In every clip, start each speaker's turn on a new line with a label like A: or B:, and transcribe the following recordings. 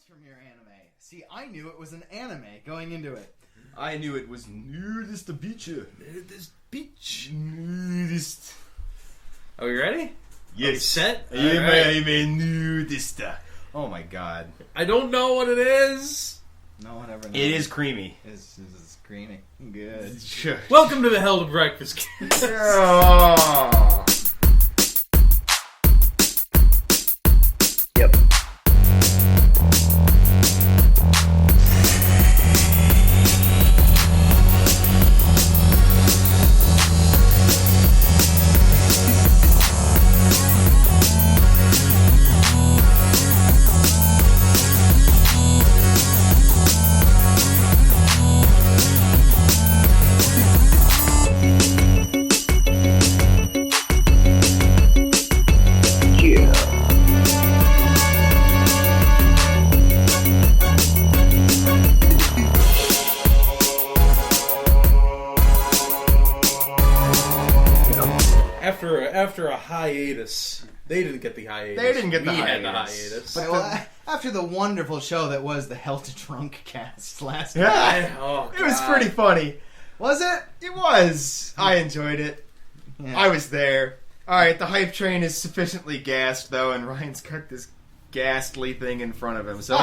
A: from your anime. See, I knew it was an anime going into it.
B: I knew it was nudist beach.
A: Nudist beach.
B: Nudist.
C: Are we ready?
B: Yes.
C: Are we set?
B: I'm
C: Alright.
B: a nudist. Oh my god.
C: I don't know what it is.
A: No one ever knows.
B: It is creamy.
A: It's creamy. Good.
B: Sure.
C: Welcome to the Hell to Breakfast.
B: Oh.
A: Yep.
C: After a hiatus, they didn't get the hiatus.
B: They didn't get the
C: we
B: hiatus.
C: had the hiatus.
A: But, well, after the wonderful show that was the Hell to Drunk cast last
B: Yeah.
A: night.
C: Oh,
B: It was
C: God.
B: pretty funny.
A: Was it?
B: It was. I enjoyed it.
A: Yeah.
B: I was there. Alright, the hype train is sufficiently gassed, though, and Ryan's got this ghastly thing in front of him. So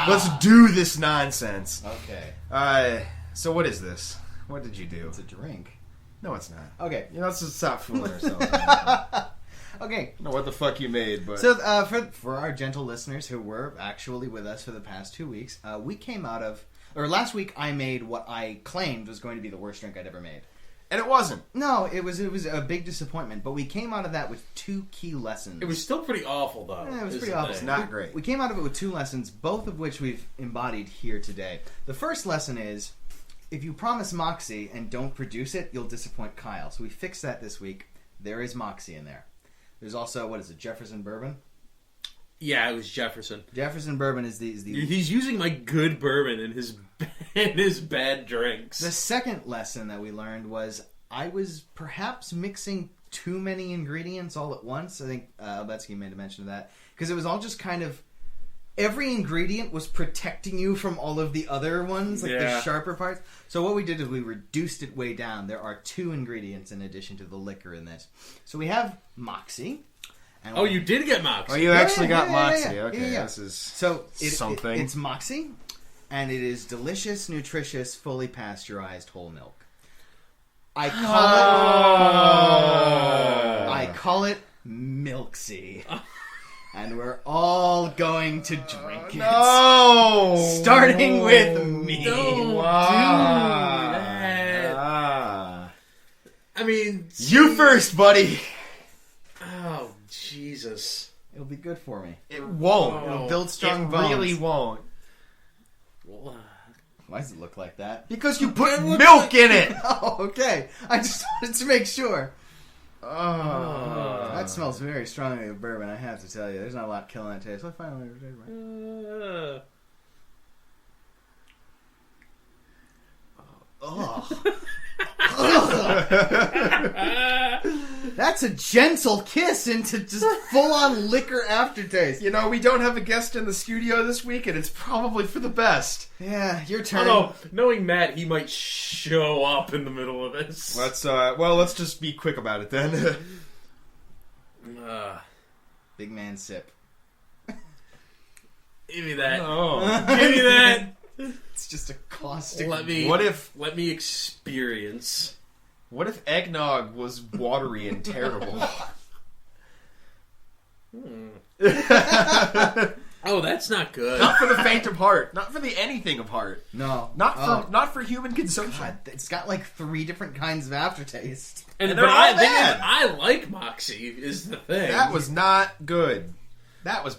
B: let's do this nonsense.
A: Okay.
B: So what is this? What did you do?
A: It's a drink.
B: No, it's not.
A: Okay.
B: You know, let's just stop fooling ourselves.
A: Okay.
B: I don't know what the fuck you made, but...
A: So, for our gentle listeners who were actually with us for the past 2 weeks, we came out of... Or last week, I made what I claimed was going to be the worst drink I'd ever made.
B: And it wasn't.
A: No, it was a big disappointment, but we came out of that with 2 key lessons.
C: It was still pretty awful, though.
A: Yeah, it was
C: is
A: pretty
C: the
A: awful.
C: thing.
B: It's not great.
A: We came out of it with 2 lessons, both of which we've embodied here today. The first lesson is, if you promise Moxie and don't produce it, you'll disappoint Kyle. So we fixed that this week. There is Moxie in there. There's also, what is it, Jefferson Bourbon?
C: Yeah, it was Jefferson.
A: Jefferson Bourbon is the...
C: He's using my good bourbon in his bad drinks.
A: The second lesson that we learned was I was perhaps mixing too many ingredients all at once. I think Albetsky made a mention of that. Because it was all just kind of... Every ingredient was protecting you from all of the other ones, like the sharper parts. So what we did is we reduced it way down. There are 2 ingredients in addition to the liquor in this. So we have Moxie. And
C: Oh, you did get Moxie.
B: Oh, you actually got
A: yeah,
B: Moxie.
A: yeah.
B: Okay,
A: Yeah.
B: this is
A: So
B: something.
A: It's Moxie, and it is delicious, nutritious, fully pasteurized whole milk. I call it Milksy. And we're all going to drink it.
B: No!
A: Starting with me.
C: Don't do
B: Ah.
C: that.
B: Ah.
C: I mean...
B: You first, buddy!
C: Oh, Jesus.
A: It'll be good for me.
B: It won't.
C: Oh.
A: It'll build strong
B: It
A: bones.
B: really won't.
C: Well,
A: Why does it look like that?
B: Because you put milk in it!
A: Oh, okay. I just wanted to make sure.
B: Oh.
A: That smells very strongly of bourbon, I have to tell you. There's not a lot killing that taste. Let's find out what it That's a gentle kiss into just full-on liquor aftertaste.
B: You know, we don't have a guest in the studio this week, and it's probably for the best.
A: Yeah, your turn.
C: Although, knowing Matt, he might show up in the middle of this.
B: Let's just be quick about it then.
A: Big man sip.
C: Give me that.
B: Oh.
C: Give me that.
A: It's just a caustic.
C: Let me experience.
B: What if eggnog was watery and terrible?
C: Oh, that's not good.
B: Not for the faint of heart. Not for the anything of heart.
A: No.
B: Not for human consumption.
A: God, it's got like 3 different kinds of aftertaste.
C: And
B: they're
C: but
B: all
C: I think
B: bad.
C: I like Moxie is the thing.
B: That was not good. That was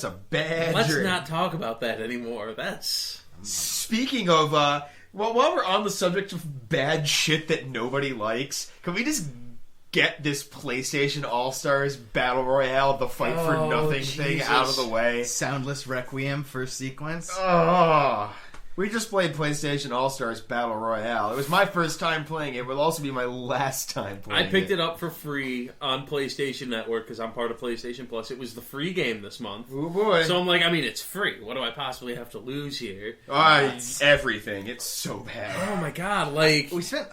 B: a bad
C: Let's
B: drink.
C: not talk about that anymore. That's
B: Speaking of, while we're on the subject of bad shit that nobody likes, can we just get this PlayStation All-Stars Battle Royale, the fight for nothing thing
C: Jesus.
B: out of the way?
A: Soundless Requiem first sequence.
B: Oh. We just played PlayStation All-Stars Battle Royale. It was my first time playing it. It will also be my last time playing it.
C: I picked it up for free on PlayStation Network because I'm part of PlayStation Plus. It was the free game this month.
B: Oh boy.
C: So I'm like, I mean, it's free. What do I possibly have to lose here?
B: It's everything. It's so bad.
C: Oh my god, like...
A: We spent,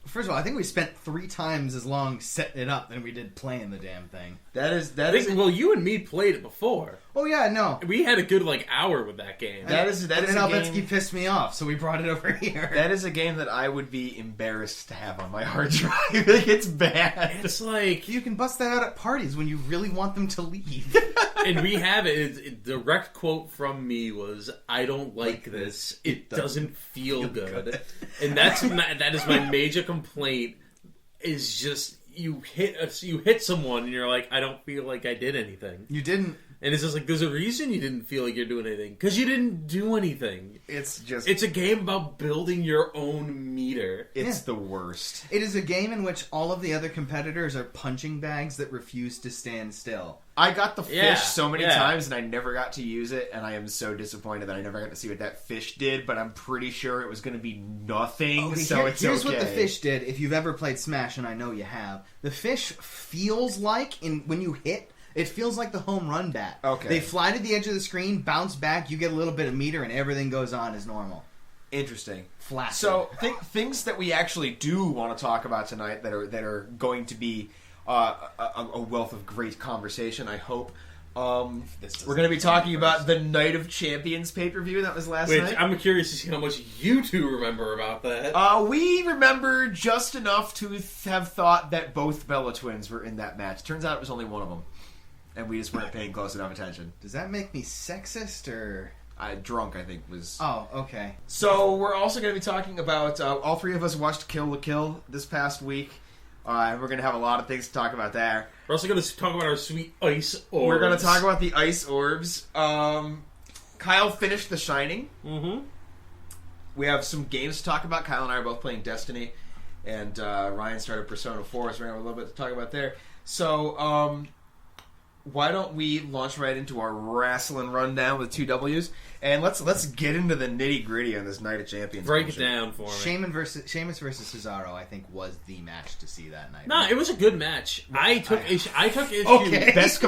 A: first of all, I think we spent 3 times as long setting it up than we did playing the damn thing.
B: That is.
C: Well, you and me played it before.
A: Oh yeah, no.
C: We had a good, hour with that game.
B: That is a
A: Albetsky
B: game...
A: pissed me off, so we brought it over here.
B: That is a game that I would be embarrassed to have on my hard drive. It's bad.
C: It's like...
A: You can bust that out at parties when you really want them to leave.
C: And we have it. Direct quote from me was, "I don't like this. It doesn't feel good." And that is my major complaint. Is just you hit someone and you're like, I don't feel like I did anything.
A: You didn't.
C: And it's just like, there's a reason you didn't feel like you're doing anything. Because you didn't do anything. It's a game about building your own meter.
B: It's the worst.
A: It is a game in which all of the other competitors are punching bags that refuse to stand still.
B: I got the fish so many times and I never got to use it, and I am so disappointed that I never got to see what that fish did, but I'm pretty sure it was going to be nothing,
A: Here's what the fish did, if you've ever played Smash, and I know you have. The fish feels like, when you hit, it feels like the home run bat.
B: Okay.
A: They fly to the edge of the screen, bounce back, you get a little bit of meter, and everything goes on as normal.
B: Interesting.
A: Flat.
B: So, things that we actually do want to talk about tonight that are going to be a wealth of great conversation, I hope. We're going to be talking about the Night of Champions pay-per-view that was last night.
C: I'm curious to see how much you two remember about that.
B: We remember just enough to have thought that both Bella twins were in that match. Turns out it was only one of them. And we just weren't paying close enough attention.
A: Does that make me sexist, or...?
B: Drunk, I think, was...
A: Oh, okay.
B: So, we're also going to be talking about... all 3 of us watched Kill la Kill this past week. And we're going to have a lot of things to talk about there.
C: We're also going to talk about our sweet ice orbs.
B: We're going to talk about the ice orbs. Kyle finished The Shining.
C: Mm-hmm.
B: We have some games to talk about. Kyle and I are both playing Destiny. And Ryan started Persona 4, so we're going to have a little bit to talk about there. So, why don't we launch right into our wrestling rundown with 2 W's, and let's get into the nitty gritty on this Night of Champions.
C: Break it down for me.
A: Sheamus versus Cesaro, I think, was the match to see that night.
C: No, it was a good match. I took issue.
B: Okay. Best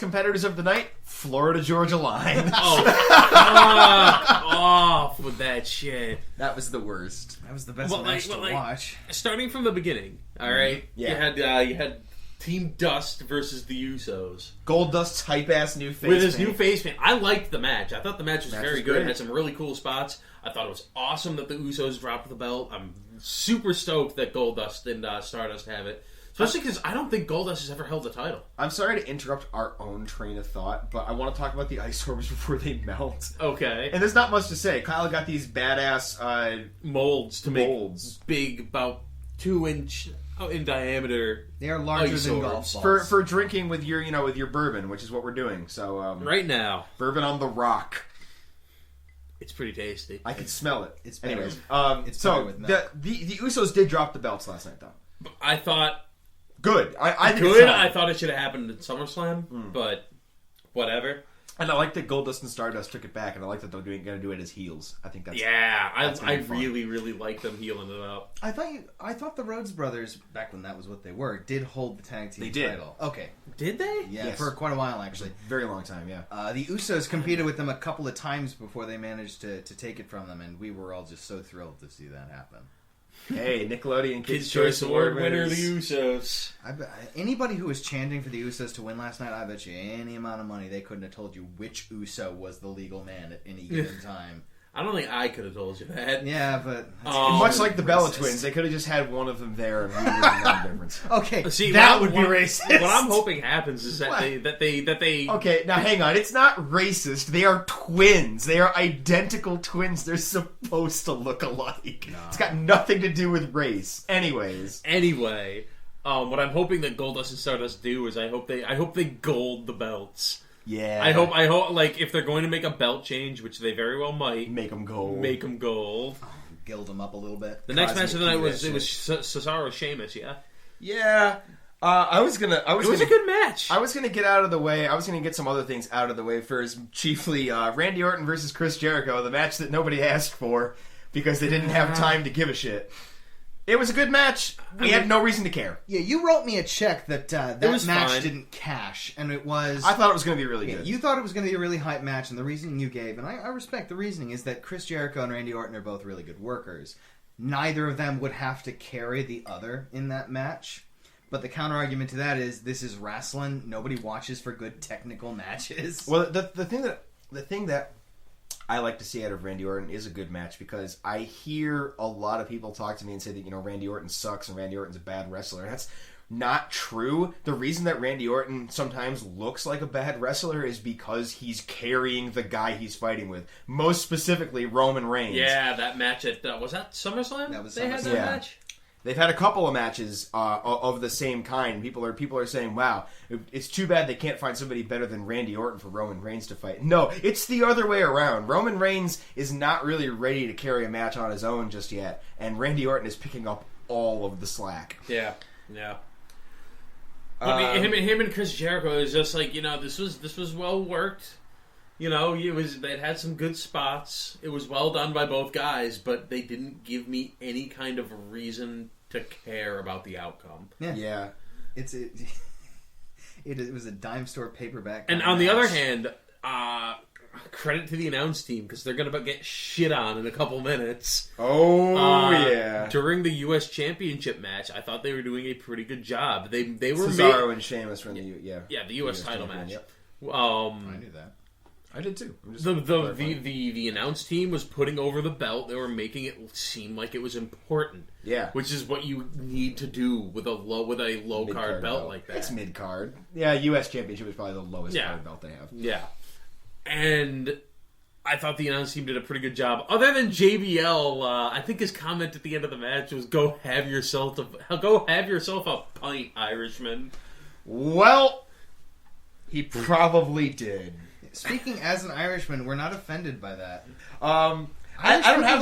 B: competitors of the night: Florida Georgia Line.
C: Oh, fuck off with that shit.
B: That was the worst.
A: That was the best match to watch.
C: Starting from the beginning, all right.
B: Yeah.
C: You had Team Dust versus the Usos.
B: Goldust's hype ass new face
C: with his new face paint. I liked the match. I thought the match was very good.
B: Great.
C: It had some really cool spots. I thought it was awesome that the Usos dropped the belt. I'm super stoked that Goldust and Stardust have it. Especially because I don't think Goldust has ever held the title.
B: I'm sorry to interrupt our own train of thought, but I want to talk about the ice orbs before they melt.
C: Okay.
B: And there's not much to say. Kyle got these badass
C: molds to make big, about 2-inch in diameter.
A: They are larger than golf balls.
B: For drinking with your bourbon, which is what we're doing. So
C: right now,
B: bourbon on the rock.
C: It's pretty tasty.
B: I can smell it.
A: It's better.
B: Anyways,
A: it's
B: so
A: better with milk.
B: the Usos did drop the belts last night, though.
C: I thought
B: good. I think
C: good. I thought it should have happened at SummerSlam, but whatever.
B: And I like that Goldust and Stardust took it back, and I like that they're going to do it as heels. I think that's
C: I really like them healing it up.
A: I thought the Rhodes brothers, back when that was what they were, did hold the tag team title. Okay,
C: did they?
A: Yeah,
B: yes.
A: For quite a while actually.
B: Very long time. Yeah.
A: The Usos competed with them a couple of times before they managed to take it from them, and we were all just so thrilled to see that happen.
B: Hey, Nickelodeon
C: Kids' Choice Award winner, the Usos.
A: Anybody who was chanting for the Usos to win last night, I bet you any amount of money they couldn't have told you which Uso was the legal man at any given time.
C: I don't think I could have told you that.
A: Yeah, but...
B: much like the Bella twins, they could have just had one of them there and we wouldn't know the difference.
A: Okay,
C: see,
A: that would be racist.
C: What I'm hoping happens is that they...
B: Okay, now hang on. It's not racist. They are twins. They are identical twins. They're supposed to look alike. No. It's got nothing to do with race.
C: Anyway, what I'm hoping that Goldust and Stardust do is I hope they gold the belts.
B: Yeah.
C: I hope, like, if they're going to make a belt change, which they very well might,
B: make them gold.
A: Gild them up a little bit.
C: The next match of the night was Cesaro Sheamus, yeah?
B: Yeah. It was
C: a good match.
B: I was gonna get out of the way. I was gonna get some other things out of the way first. Chiefly, Randy Orton versus Chris Jericho, the match that nobody asked for because they didn't have time to give a shit. It was a good match. We had no reason to care.
A: Yeah, you wrote me a check that that match
C: fine.
A: didn't cash, and it was...
B: I thought it was going to be really good.
A: You thought it was going to be a really hype match, and the reasoning you gave, and I respect the reasoning, is that Chris Jericho and Randy Orton are both really good workers. Neither of them would have to carry the other in that match. But the counter-argument to that is, this is wrestling. Nobody watches for good technical matches.
B: Well, the thing that I like to see out of Randy Orton is a good match, because I hear a lot of people talk to me and say that, Randy Orton sucks and Randy Orton's a bad wrestler. That's not true. The reason that Randy Orton sometimes looks like a bad wrestler is because he's carrying the guy he's fighting with. Most specifically, Roman Reigns.
C: Yeah, that match at... was that SummerSlam?
A: That was
C: They had
A: SummerSlam.
C: that match?
B: They've had a couple of matches of the same kind. People are saying, wow, it's too bad they can't find somebody better than Randy Orton for Roman Reigns to fight. No, it's the other way around. Roman Reigns is not really ready to carry a match on his own just yet, and Randy Orton is picking up all of the slack.
C: Yeah. I mean, him and Chris Jericho is just like, this was well worked. It had some good spots. It was well done by both guys, but they didn't give me any kind of reason to care about the outcome.
B: Yeah.
A: It was a dime store paperback.
C: And on the other hand, credit to the announce team, because they're going to get shit on in a couple minutes.
B: Oh, yeah.
C: During the U.S. Championship match, I thought they were doing a pretty good job. They were
B: Cesaro and Sheamus from the
C: the U.S. title match.
B: Yep.
A: I knew that.
B: I did too.
C: The announce team was putting over the belt. They were making it seem like it was important.
B: Yeah,
C: which is what you need to do with a low card belt like that.
B: It's mid card. Yeah, U.S. Championship is probably the lowest card belt they have.
C: Yeah, and I thought the announce team did a pretty good job. Other than JBL, I think his comment at the end of the match was, "Go have yourself a pint, Irishman."
B: Well, he probably did.
A: Speaking as an Irishman, we're not offended by that.
B: I don't have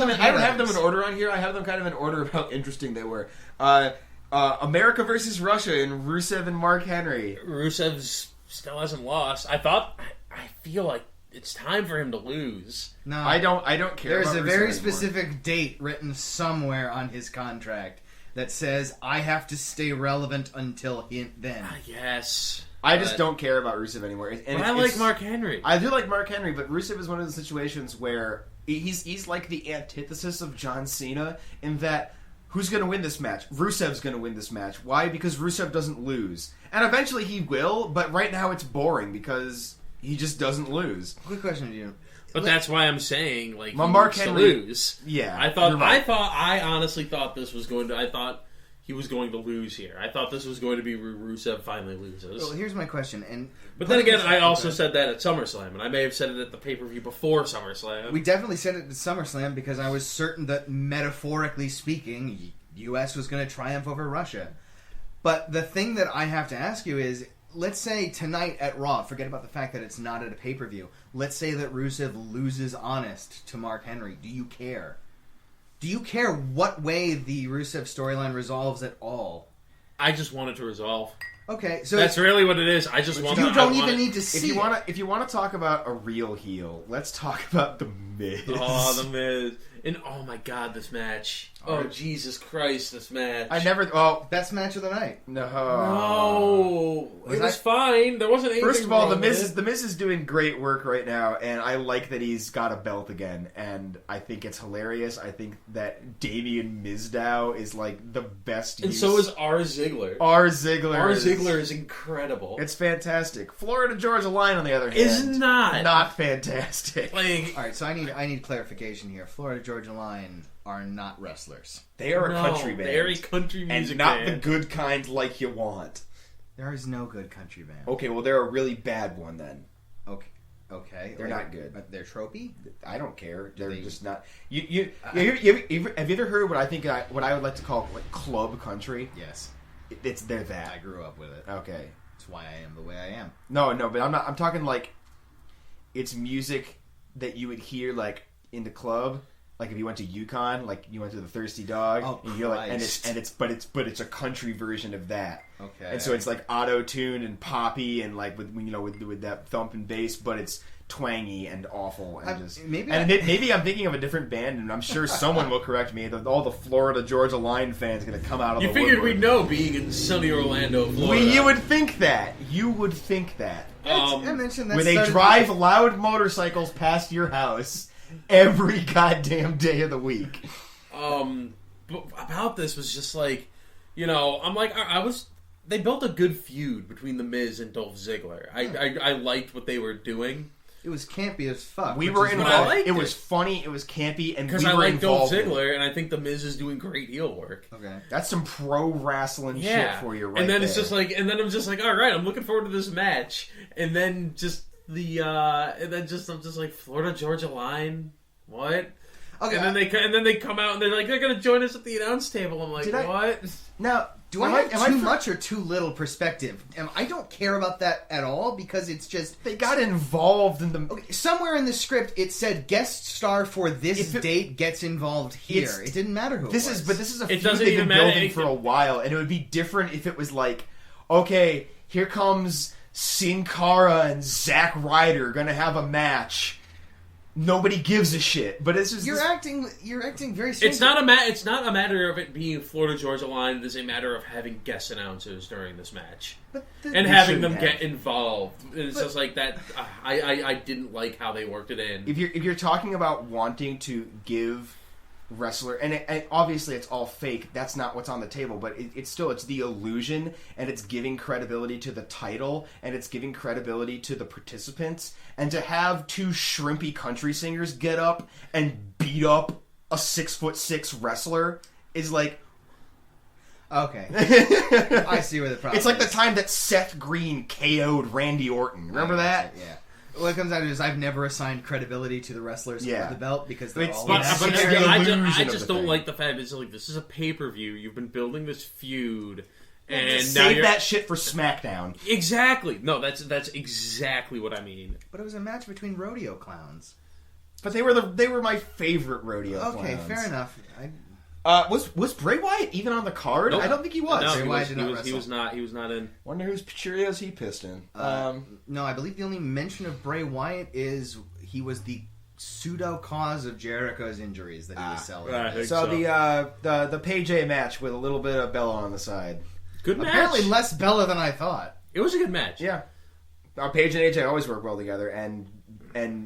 B: them in order on here. I have them kind of in order of how interesting they were. America versus Russia and Rusev and Mark Henry.
C: Rusev still hasn't lost. I feel like it's time for him to lose.
A: No,
B: I don't care.
A: There's
B: about
A: a
B: Rusev
A: very
B: anymore.
A: specific date written somewhere on his contract that says I have to stay relevant until then.
C: Yes.
B: I just don't care about Rusev anymore. And
C: I like Mark Henry.
B: I do like Mark Henry, but Rusev is one of the situations where he's like the antithesis of John Cena in that who's going to win this match? Rusev's going to win this match. Why? Because Rusev doesn't lose. And eventually he will, but right now it's boring because he just doesn't lose.
A: Quick question to you.
C: But that's why I'm saying, like,
B: Mark
C: he needs
B: Henry,
C: to lose.
B: Yeah.
C: I honestly thought this was going to... I thought he was going to lose here. I thought this was going to be Rusev finally loses.
A: Well, here's my question.
C: But then again, I also said that at SummerSlam, and I may have said it at the pay-per-view before SummerSlam.
A: We definitely said it at SummerSlam because I was certain that, metaphorically speaking, U.S. was going to triumph over Russia. But the thing that I have to ask you is, let's say tonight at Raw, forget about the fact that it's not at a pay-per-view, let's say that Rusev loses honest to Mark Henry. Do you care? Do you care what way the Rusev storyline resolves at all?
C: I just want it to resolve.
A: Okay, so
C: that's really what it is. I just want.
A: You don't even need to see.
B: If you want to talk about a real heel, let's talk about the Miz.
C: Oh, the Miz. And oh my God, this match. Oh, Jesus Christ, this match.
A: Best match of the night.
C: No. It was fine. There wasn't anything
B: First of all,
C: wrong
B: the Miz is doing great work right now, and I like that he's got a belt again, and I think it's hilarious. I think that Damien Mizdow is like the best.
C: And so is R. Ziggler.
B: R. Ziggler
C: is incredible.
B: It's fantastic. Florida Georgia Line, on the other hand,
C: is not
B: fantastic.
C: Like,
A: all right, so I need clarification here. Florida Georgia Line are not wrestlers.
B: They are a country band.
C: They're a country music
B: and not
C: band.
B: the good kind like you want.
A: There is no good country band.
B: Okay, well they're a really bad one then.
A: Okay.
B: They're not good.
A: But they're tropey?
B: I don't care. They're just not. Have you ever heard what I would like to call like club country?
A: Yes.
B: They're that.
A: I grew up with it.
B: Okay.
A: That's why I am the way I am.
B: No, but I'm not. I'm talking like it's music that you would hear like in the club,
D: like if you went to Yukon, like you went to the Thirsty Dog, and you're like, but it's a country version of that.
A: Okay.
D: And so it's like auto-tuned and poppy and like with that thump and bass, but it's twangy and awful and maybe I'm thinking of a different band, and I'm sure someone will correct me. All the Florida Georgia Line fans going to come out of the woodwork.
C: You figured we'd know, being in sunny Orlando, Florida.
D: You would think that.
A: I mentioned that
D: where they drive loud motorcycles past your house every goddamn day of the week.
C: But about this was just like, I'm like, they built a good feud between The Miz and Dolph Ziggler. I liked what they were doing.
A: It was campy as fuck.
D: We were involved. It was funny. It was campy, and
C: because I like Dolph Ziggler, and I think The Miz is doing great heel work.
A: Okay,
D: that's some pro wrestling shit for you, right?
C: And then
D: there.
C: It's just like, and then I'm just like, all right, I'm looking forward to this match, and then just I'm just like Florida Georgia Line, what? Okay, and then they come out and they're like, they're gonna join us at the announce table. I'm like, what?
A: Now, do I have too much or too little perspective? I don't care about that at all because it's just
D: they got involved in the.
A: Okay, somewhere in the script it said guest star for this date gets involved here. It didn't matter who.
D: This is a feud they've been building for a while, and it would be different if it was like, okay, here comes Sin Cara and Zack Ryder gonna have a match. Nobody gives a shit, but it's just
A: you're acting very strange.
C: It's not a matter of it being Florida Georgia Line. It is a matter of having guest announcers during this match and having them get involved. It's just like that. I didn't like how they worked it in.
D: If you're talking about wanting to give wrestler, and obviously it's all fake. That's not what's on the table, but it's the illusion, and it's giving credibility to the title, and it's giving credibility to the participants. And to have two shrimpy country singers get up and beat up a 6'6" wrestler is like,
A: okay, I see where the problem.
D: It's like the time that Seth Green KO'd Randy Orton. Remember that?
A: Yeah. What it comes down to is I've never assigned credibility to the wrestlers for the belt because they're all.
C: I just don't like the fact that it's like, this is a pay-per-view. You've been building this feud. And
D: save that shit for SmackDown.
C: Exactly. No, that's exactly what I mean.
A: But it was a match between rodeo clowns.
D: But they were my favorite rodeo clowns.
A: Okay, fair enough.
D: Was Bray Wyatt even on the card?
C: Nope.
D: I don't think he was.
C: No,
A: Bray Wyatt did not wrestle.
C: He was not in.
D: Wonder whose Cheerios he pissed in.
A: No, I believe the only mention of Bray Wyatt is he was the pseudo cause of Jericho's injuries that he was selling.
D: So the PJ match with a little bit of Bella on the side.
C: Good match.
A: Apparently less Bella than I thought.
C: It was a good match.
D: Yeah. Paige and AJ always work well together, and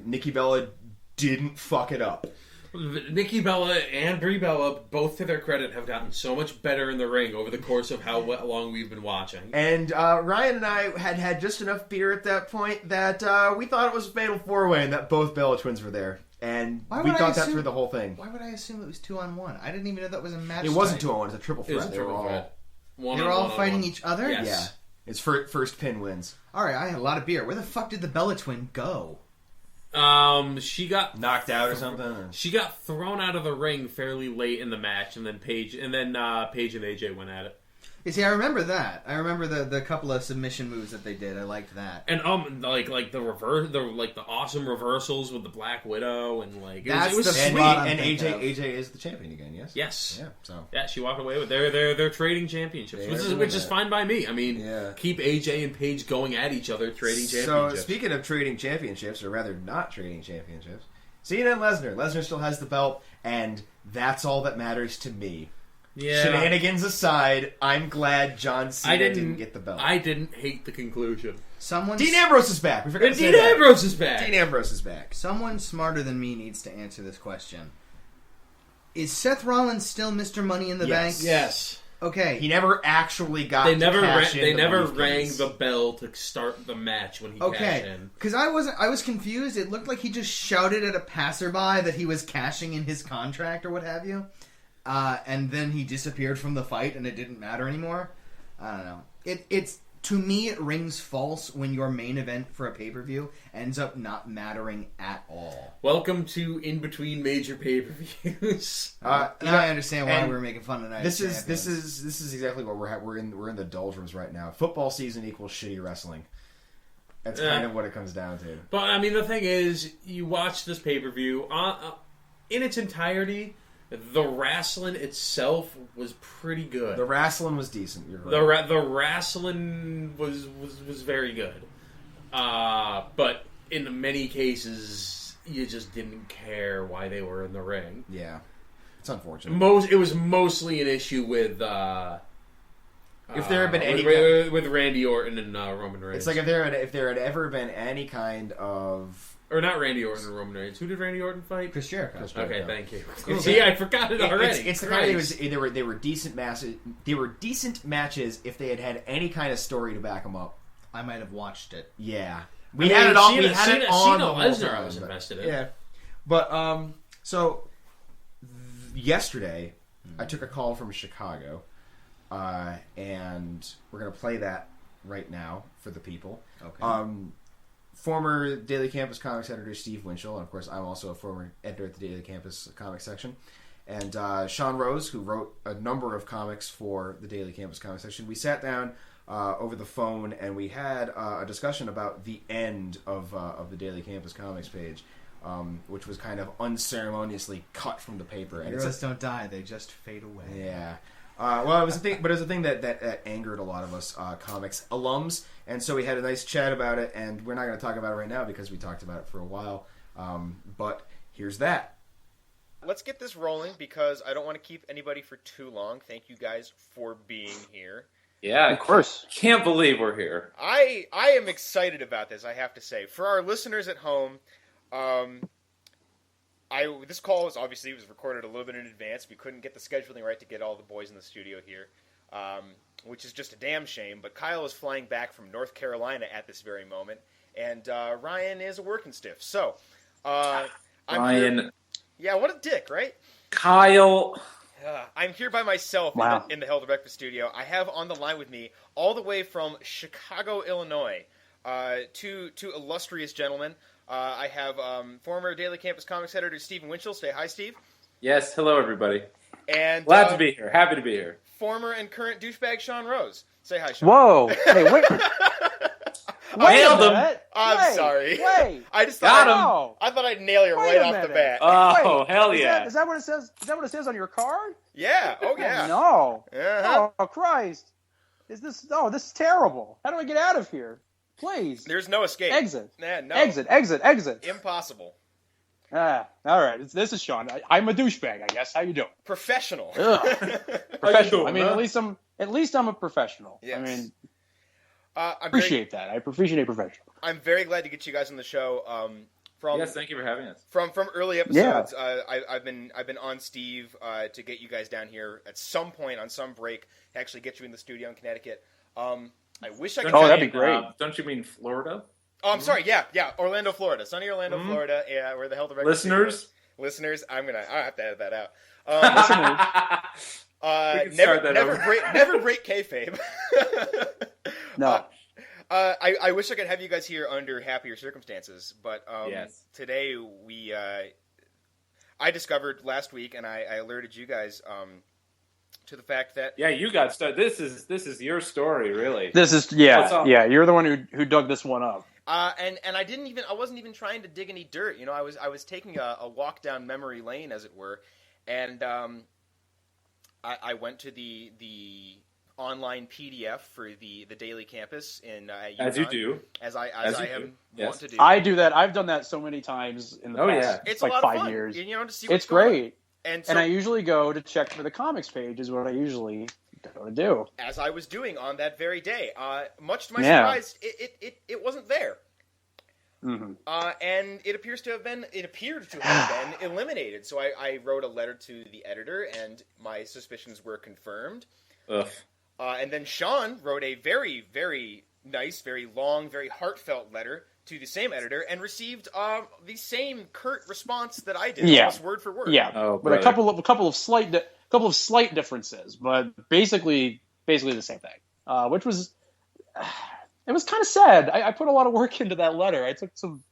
D: Nikki Bella didn't fuck it up.
C: Nikki Bella and Brie Bella, both to their credit, have gotten so much better in the ring over the course of how long we've been watching.
D: And Ryan and I had just enough beer at that point that we thought it was a fatal 4-way and that both Bella twins were there. And we thought that through the whole thing.
A: Why would I assume it was 2-on-1? I didn't even know that was a match.
D: It wasn't 2-on-1. It's a triple threat.
C: It was a triple threat.
A: They were all fighting each other?
C: Yes.
D: Yeah. It's first pin wins.
A: Alright, I had a lot of beer. Where the fuck did the Bella twin go?
C: She got
D: knocked out or something. Or?
C: She got thrown out of the ring fairly late in the match, and then Paige and AJ went at it.
A: You see, I remember that. I remember the couple of submission moves that they did. I liked that.
C: And like the reverse, the awesome reversals with the Black Widow, and like
A: it was
D: sweet.
A: And
D: AJ is the champion again. Yes.
C: Yes.
D: Yeah. So
C: she walked away with they're trading championships, which is fine by me. I mean, keep AJ and Paige going at each other, trading championships.
D: So speaking of trading championships, or rather not trading championships, Cena and Lesnar. Lesnar still has the belt, and that's all that matters to me.
C: Yeah.
D: Shenanigans aside, I'm glad John Cena didn't get the belt.
C: I didn't hate the conclusion.
D: Dean Ambrose is back. We forgot to say that.
C: Dean Ambrose is back.
D: Dean Ambrose is back.
A: Someone smarter than me needs to answer this question. Is Seth Rollins still Mr. Money in the Bank?
C: Yes.
A: Okay.
D: He never actually got.
C: They never rang the bell to start the match when he cashed in.
A: Because I was confused. It looked like he just shouted at a passerby that he was cashing in his contract or what have you. And then he disappeared from the fight, and it didn't matter anymore. I don't know. It's to me, it rings false when your main event for a pay-per-view ends up not mattering at all.
C: Welcome to in between major pay-per-views.
A: Now I understand why we're making fun of Night
D: This
A: of Champions.
D: is exactly what we're at. We're in the doldrums right now. Football season equals shitty wrestling. That's kind of what it comes down to.
C: But I mean, the thing is, you watch this pay-per-view. in its entirety, the wrestling itself was pretty good.
D: The wrestling was decent. You're right.
C: The wrestling was very good. But in many cases, you just didn't care why they were in the ring.
D: Yeah. It's unfortunate.
C: It was mostly an issue with
D: if there had been any
C: with Randy Orton and Roman Reigns.
D: It's like if there had ever been any kind of
C: or not Randy Orton and Roman Reigns. Who did Randy Orton fight?
A: Chris Jericho.
C: Okay, thank you. See, I forgot it already.
D: It's the kind of they were decent matches. They were decent matches if they had had any kind of story to back them up.
A: I might have watched it.
D: Yeah, we had it on. We had it on the whole
C: Lesnar.
D: time,
C: I was invested in.
D: Yeah, but so yesterday I took a call from Chicago. And we're going to play that right now for the people.
A: Okay.
D: Former Daily Campus Comics editor Steve Winchell, and of course I'm also a former editor at the Daily Campus Comics section, and Sean Rose, who wrote a number of comics for the Daily Campus Comics section. We sat down over the phone and we had a discussion about the end of the Daily Campus Comics page, which was kind of unceremoniously cut from the paper. And
A: Heroes don't die; they just fade away.
D: Yeah. Well, it was a thing, but it was a thing that angered a lot of us comics alums, and so we had a nice chat about it. And we're not going to talk about it right now because we talked about it for a while. But here's that.
E: Let's get this rolling because I don't want to keep anybody for too long. Thank you guys for being here.
F: Yeah,
G: of course.
F: Can't believe we're here.
E: I am excited about this, I have to say. For our listeners at home, this call was recorded a little bit in advance. We couldn't get the scheduling right to get all the boys in the studio here, which is just a damn shame. But Kyle is flying back from North Carolina at this very moment, and Ryan is a working stiff. So,
F: Ryan.
E: Yeah, what a dick, right?
F: Kyle.
E: I'm here by myself in the Held Breakfast studio. I have on the line with me, all the way from Chicago, Illinois, two illustrious gentlemen. I have former Daily Campus Comics editor Stephen Winchell. Say hi, Steve.
F: Yes, hello everybody.
E: And
F: glad to be here. Happy to be here.
E: Former and current douchebag Sean Rose. Say hi, Sean.
G: Whoa! Hey, wait!
F: Nailed him.
E: I'm sorry.
G: Wait!
E: I just
F: got
E: him. I thought I'd nail you right off the bat.
F: Oh, hell yeah!
G: Is that what it says? Is that what it says on your card?
E: Yeah. Oh yeah.
G: No.
E: Uh-huh.
G: Oh Christ! This is terrible. How do I get out of here? Please.
E: There's no escape.
G: Exit.
E: Nah, no.
G: Exit.
E: Impossible.
G: All right. This is Sean. I'm a douchebag, I guess. How you doing?
E: Professional.
G: Professional. I mean, at least I'm a professional.
E: Yes.
G: I mean,
E: I
G: appreciate that. I appreciate a professional.
E: I'm very glad to get you guys on the show.
F: Yes, thank you for having us.
E: From early episodes, I've been on Steve to get you guys down here at some point on some break to actually get you in the studio in Connecticut. I wish I could.
G: Oh, that'd be great.
F: Don't you mean Florida?
E: Oh, I'm sorry. Yeah, Orlando, Florida, sunny Orlando, Florida. Yeah, where the hell the record listeners. I have to edit that out. Never break kayfabe.
G: No.
E: I wish I could have you guys here under happier circumstances, but
F: yes.
E: Today I discovered last week, and I alerted you guys to the fact that
F: you got started. This is your story, really.
G: This is you're the one who dug this one up.
E: And I wasn't even trying to dig any dirt. You know, I was taking a walk down memory lane, as it were, and I went to the online PDF for the Daily Campus in UConn,
F: as you do,
E: as I want to do.
G: I do that. I've done that so many times in the past.
E: Yeah, it's like
G: a lot 5 years.
E: You know, to see
G: it's great.
E: And
G: I usually go to check for the comics page is what I usually go to do.
E: As I was doing on that very day, much to my surprise, it wasn't there.
G: Mm-hmm.
E: And it appeared to have been eliminated. So I wrote a letter to the editor, and my suspicions were confirmed.
F: Ugh.
E: And then Sean wrote a very, very nice, very long, very heartfelt letter to the same editor, and received the same curt response that I did, almost word for word.
G: Yeah, but a couple of slight differences, but basically the same thing. Which was it was kind of sad. I put a lot of work into that letter. I took some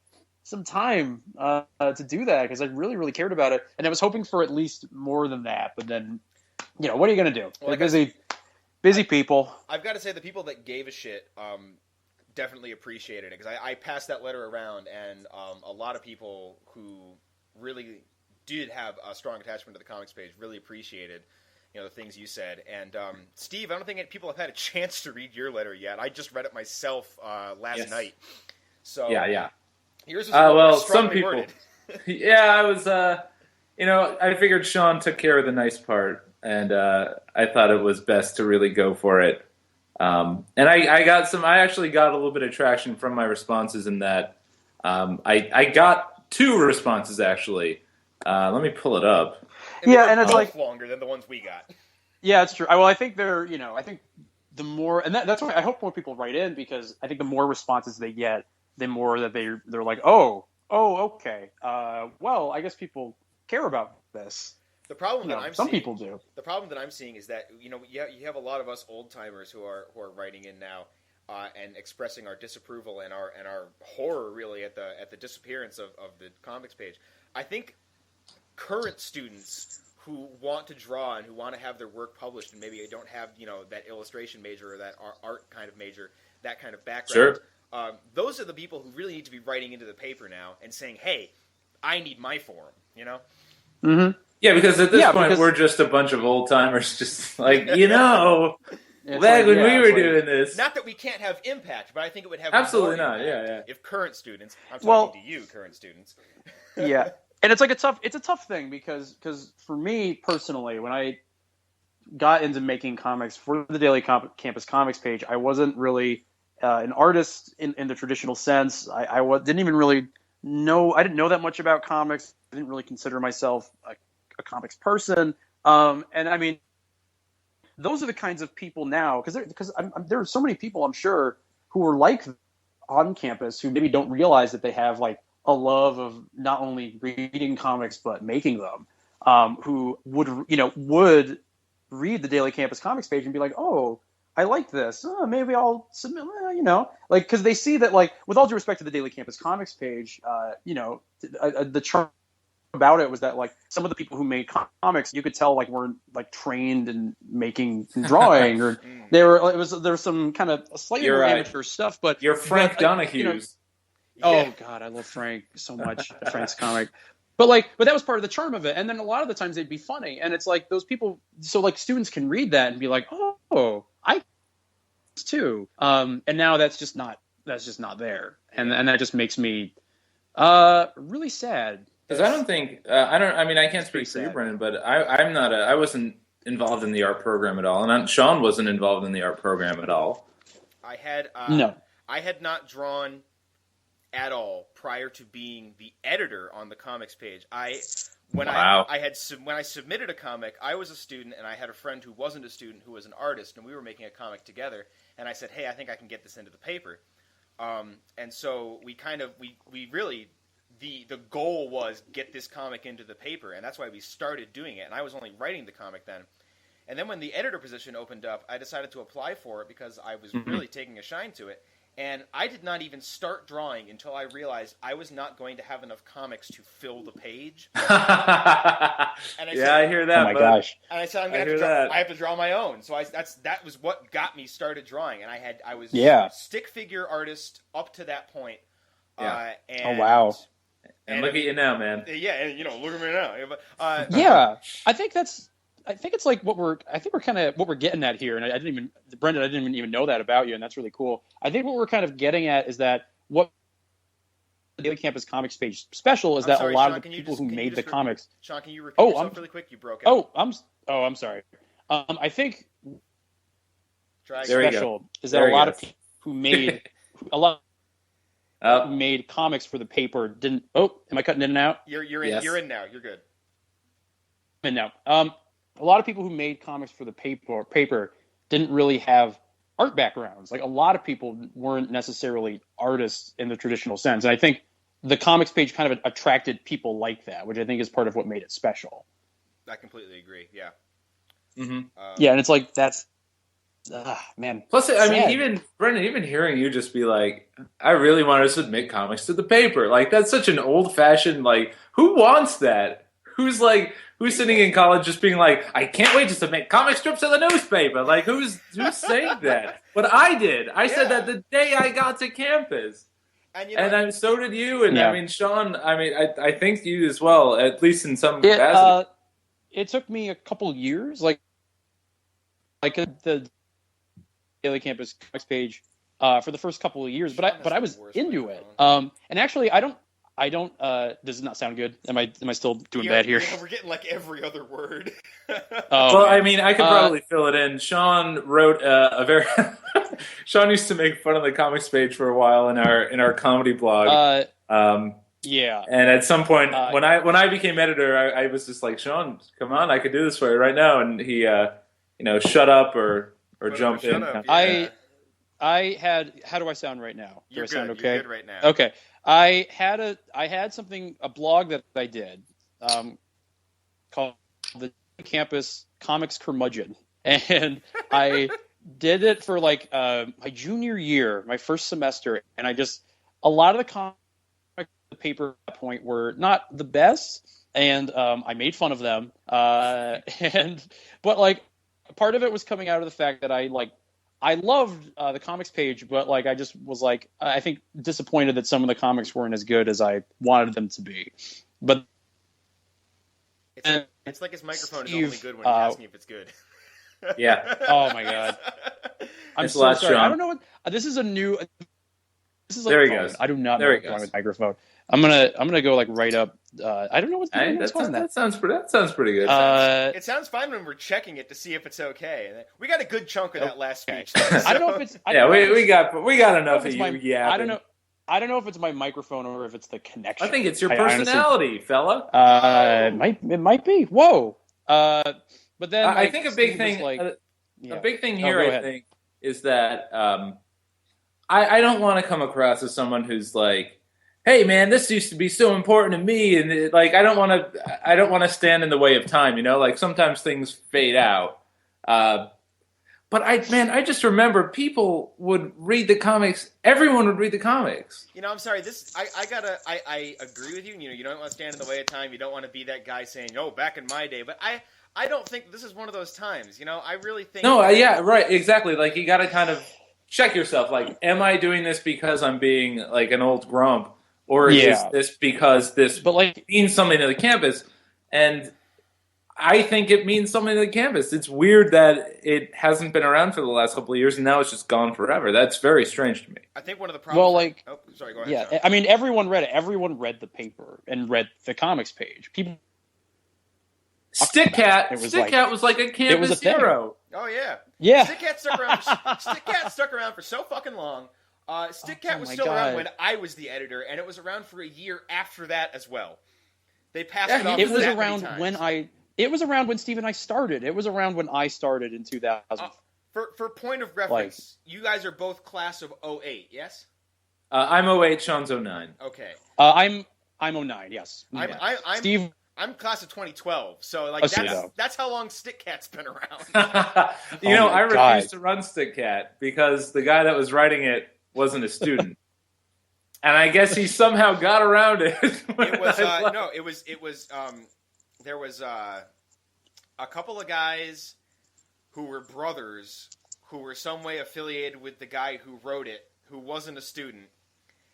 G: time to do that because I really, really cared about it, and I was hoping for at least more than that. But then, what are you going to do?
E: Well,
G: busy people.
E: I've got to say, the people that gave a shit definitely appreciated it, because I passed that letter around, and a lot of people who really did have a strong attachment to the comics page. Really appreciated, the things you said. And Steve, I don't think people have had a chance to read your letter yet. I just read it myself last night. So
F: yeah.
E: Yours was
F: some people.
E: Worded.
F: Yeah, I was. I figured Sean took care of the nice part, and I thought it was best to really go for it. And I actually got a little bit of traction from my responses in that I got 2 responses actually. Let me pull it up.
E: And it's like longer than the ones we got.
G: Yeah, it's true. Well, I think I think the more, and that's why I hope more people write in, because I think the more responses they get, the more that they're like, oh, okay. Well, I guess people care about this.
E: The problem
G: some people do.
E: The problem that I'm seeing is that you have a lot of us old timers who are writing in now and expressing our disapproval and our horror really at the disappearance of the comics page. I think current students who want to draw and who want to have their work published and maybe don't have that illustration major or that art kind of major, that kind of background.
F: Sure.
E: Those are the people who really need to be writing into the paper now and saying, "Hey, I need my forum."
G: Mm-hmm.
F: Yeah, because at this point we're just a bunch of old timers, just like back when we were doing this.
E: Not that we can't have impact, but I think it would have
F: absolutely
E: more
F: not.
E: Yeah. If current students, I'm talking to you, current students.
G: Yeah, and it's like it's a tough thing because for me personally, when I got into making comics for the Daily Campus Comics page, I wasn't really an artist in the traditional sense. I didn't even really know. I didn't know that much about comics. I didn't really consider myself a comics person. And I mean, those are the kinds of people now, because there are so many people, I'm sure, who are like on campus who maybe don't realize that they have like a love of not only reading comics but making them, who would read the Daily Campus Comics page and be like, oh, I like this. Maybe I'll submit. Because they see that, like, with all due respect to the Daily Campus Comics page, the charm about it was that, like, some of the people who made comics, you could tell, like, weren't like trained in making and drawing, or there was some kind of slightly more amateur stuff. But
F: you're Frank Donahue's.
G: Oh God, I love Frank so much. Frank's comic. But that was part of the charm of it. And then a lot of the times they'd be funny. And it's like those people, so like students can read that and be like, oh, I too. And now that's just not there. And that just makes me really sad.
F: Because I don't think, I can't speak for you, Brennan, but I wasn't involved in the art program at all. And Sean wasn't involved in the art program at all.
E: I had not drawn at all prior to being the editor on the comics page. When I submitted a comic, I was a student and I had a friend who wasn't a student who was an artist, and we were making a comic together. And I said, "Hey, I think I can get this into the paper." And so we really the goal was get this comic into the paper, and that's why we started doing it. And I was only writing the comic then. And then when the editor position opened up, I decided to apply for it because I was really taking a shine to it. And I did not even start drawing until I realized I was not going to have enough comics to fill the page.
F: I hear that.
G: Oh my gosh!
E: And I said, I have to draw my own. So that was what got me started drawing. And I was stick figure artist up to that point.
G: Oh wow!
F: And look at you now, man.
E: Yeah, and look at me now.
G: I think it's like what we're getting at here, and Brendan, I didn't even know that about you, and that's really cool. I think what we're kind of getting at is that what the Daily Campus Comics page special is a lot of the people who made the comics.
E: Sean, can you repeat yourself really quick? You broke out.
G: I'm sorry. I think
F: special
G: is that a lot of people who made who made comics for the paper didn't. Oh, am I cutting in and out?
E: You're in. Yes. You're in now. You're good.
G: I'm in now. A lot of people who made comics for the paper didn't really have art backgrounds. Like, a lot of people weren't necessarily artists in the traditional sense. And I think the comics page kind of attracted people like that, which I think is part of what made it special.
E: I completely agree. Yeah.
F: Mm-hmm.
G: Yeah, and it's like that's man.
F: Plus, sad. I mean, even Brendan, even hearing you just be like, I really want to submit comics to the paper. Like, that's such an old-fashioned, like, who wants that? Who's sitting in college just being like, I can't wait to submit comic strips to the newspaper? Like, who's saying that? But I did. I said that the day I got to campus.
E: And
F: so did you. And
G: Yeah.
F: I mean, Sean. I mean, I think you as well, at least in some
G: It
F: capacity.
G: it took me a couple years, like the Daily Campus Comics page, for the first couple of years,
E: Sean has
G: but I
E: the
G: was
E: worst
G: into it.
E: microphone.
G: And actually, I don't. Does it not sound good? Am I still doing bad here?
E: Yeah, we're getting like every other word.
G: Oh,
F: Well,
G: man.
F: I mean, I could probably fill it in. Sean wrote a very. Sean used to make fun of the comics page for a while in our comedy blog.
G: Yeah.
F: And at some point,
G: Uh,
F: when I became editor, I was just like, Sean, come on, I could do this for you right now. And he, shut up or jump in.
E: Shut up, yeah.
G: I had. How do I sound right now? Do
E: You're
G: I sound
E: good.
G: okay?
E: You're good right now.
G: Okay. I had a blog that I did, called the Campus Comics Curmudgeon, and I did it for like my junior year, my first semester, and a lot of the comic paper at that point were not the best, and I made fun of them, but like part of it was coming out of the fact that I loved the comics page, but like I just was like, I think disappointed that some of the comics weren't as good as I wanted them to be. But
E: It's like his microphone is
G: Steve,
E: only good when you ask me if it's good.
F: Yeah.
G: Oh my god, I'm
F: Thanks a
G: so
F: lot,
G: sorry.
F: Sean.
G: I don't know what this is a new. This is like
F: There he goes.
G: I do not know
F: There he
G: what's wrong
F: goes.
G: with the microphone. I'm gonna go like right up. I don't know what's
F: Hey,
G: causing that.
F: that sounds pretty good.
E: It sounds fine when we're checking it to see if it's okay. And we got a good chunk of that last
G: Okay.
E: speech. Though,
G: I don't know if it's. I
F: yeah,
G: don't know if
F: we
G: it's-
F: got
G: I don't know
F: enough
G: if
F: of
G: it's
F: you
G: my-
F: yapping.
G: I don't know if it's my microphone or if it's the connection.
F: I think it's your
G: I honestly-
F: personality, fella.
G: It might be. Whoa. But then
F: I
G: like,
F: think a
G: Steve
F: big thing,
G: was like,
F: a
G: yeah.
F: big thing
G: Oh,
F: here,
G: go
F: I
G: ahead.
F: think, is that I don't want to come across as someone who's like, "Hey, man, this used to be so important to me," and like I don't want to stand in the way of time. Like sometimes things fade out. But I just remember people would read the comics. Everyone would read the comics.
E: I'm sorry. I agree with you. You don't want to stand in the way of time. You don't want to be that guy saying, "Oh, back in my day." But I don't think this is one of those times. I really think.
F: No, yeah, right, exactly. Like you got to kind of check yourself. Like, am I doing this because I'm being like an old grump, or is this because this
G: But like,
F: means something to the campus? And I think it means something to the campus. It's weird that it hasn't been around for the last couple of years, and now it's just gone forever. That's very strange to me.
E: I think one of the problems.
G: well, like,
E: oh, sorry. Go ahead.
G: yeah.
E: Sean.
G: I mean, everyone read it. Everyone read the paper and read the comics page. People.
F: Stickcat
G: It
F: was like a campus
G: was a thing.
F: hero.
E: Oh yeah.
G: Yeah.
E: Stickcat stuck around for so fucking long. Stickcat
G: Oh
E: was
G: my
E: still
G: God.
E: around when I was the editor, and it was around for a year after that as well. They passed
F: Yeah,
E: it off.
G: It was
E: that many
G: around
E: times.
G: when It was around when Steve and I started. It was around when I started in 2000.
E: For point of reference, you guys are both class of 08, yes?
F: I'm 08, Sean's 09.
E: Okay.
G: I'm 09. Yes.
E: I'm class of 2012, so like
G: Let's see, though.
E: that's how long Stickcat's been around.
F: I
G: God.
F: refused to run Stickcat because the guy that was writing it wasn't a student. And I guess he somehow got around it.
E: It was there was a couple of guys who were brothers who were some way affiliated with the guy who wrote it, who wasn't a student.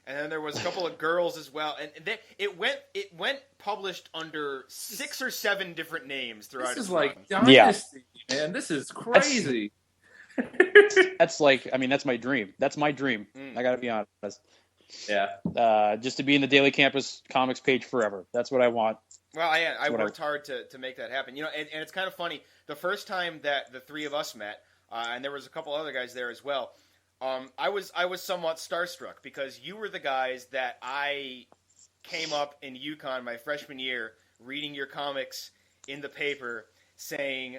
E: And then there was a couple of girls as well, and it went published under 6 or 7 different names throughout.
F: This is
E: its
F: like
E: run.
F: Dynasty, man. This is crazy.
G: That's like, I mean, that's my dream. That's my dream. I gotta be honest.
F: Yeah.
G: Just to be in the Daily Campus Comics page forever. That's what I want.
E: Well, I worked hard to make that happen. And it's kind of funny. The first time that the three of us met, and there was a couple other guys there as well. I was somewhat starstruck because you were the guys that I came up in UConn my freshman year reading your comics in the paper saying,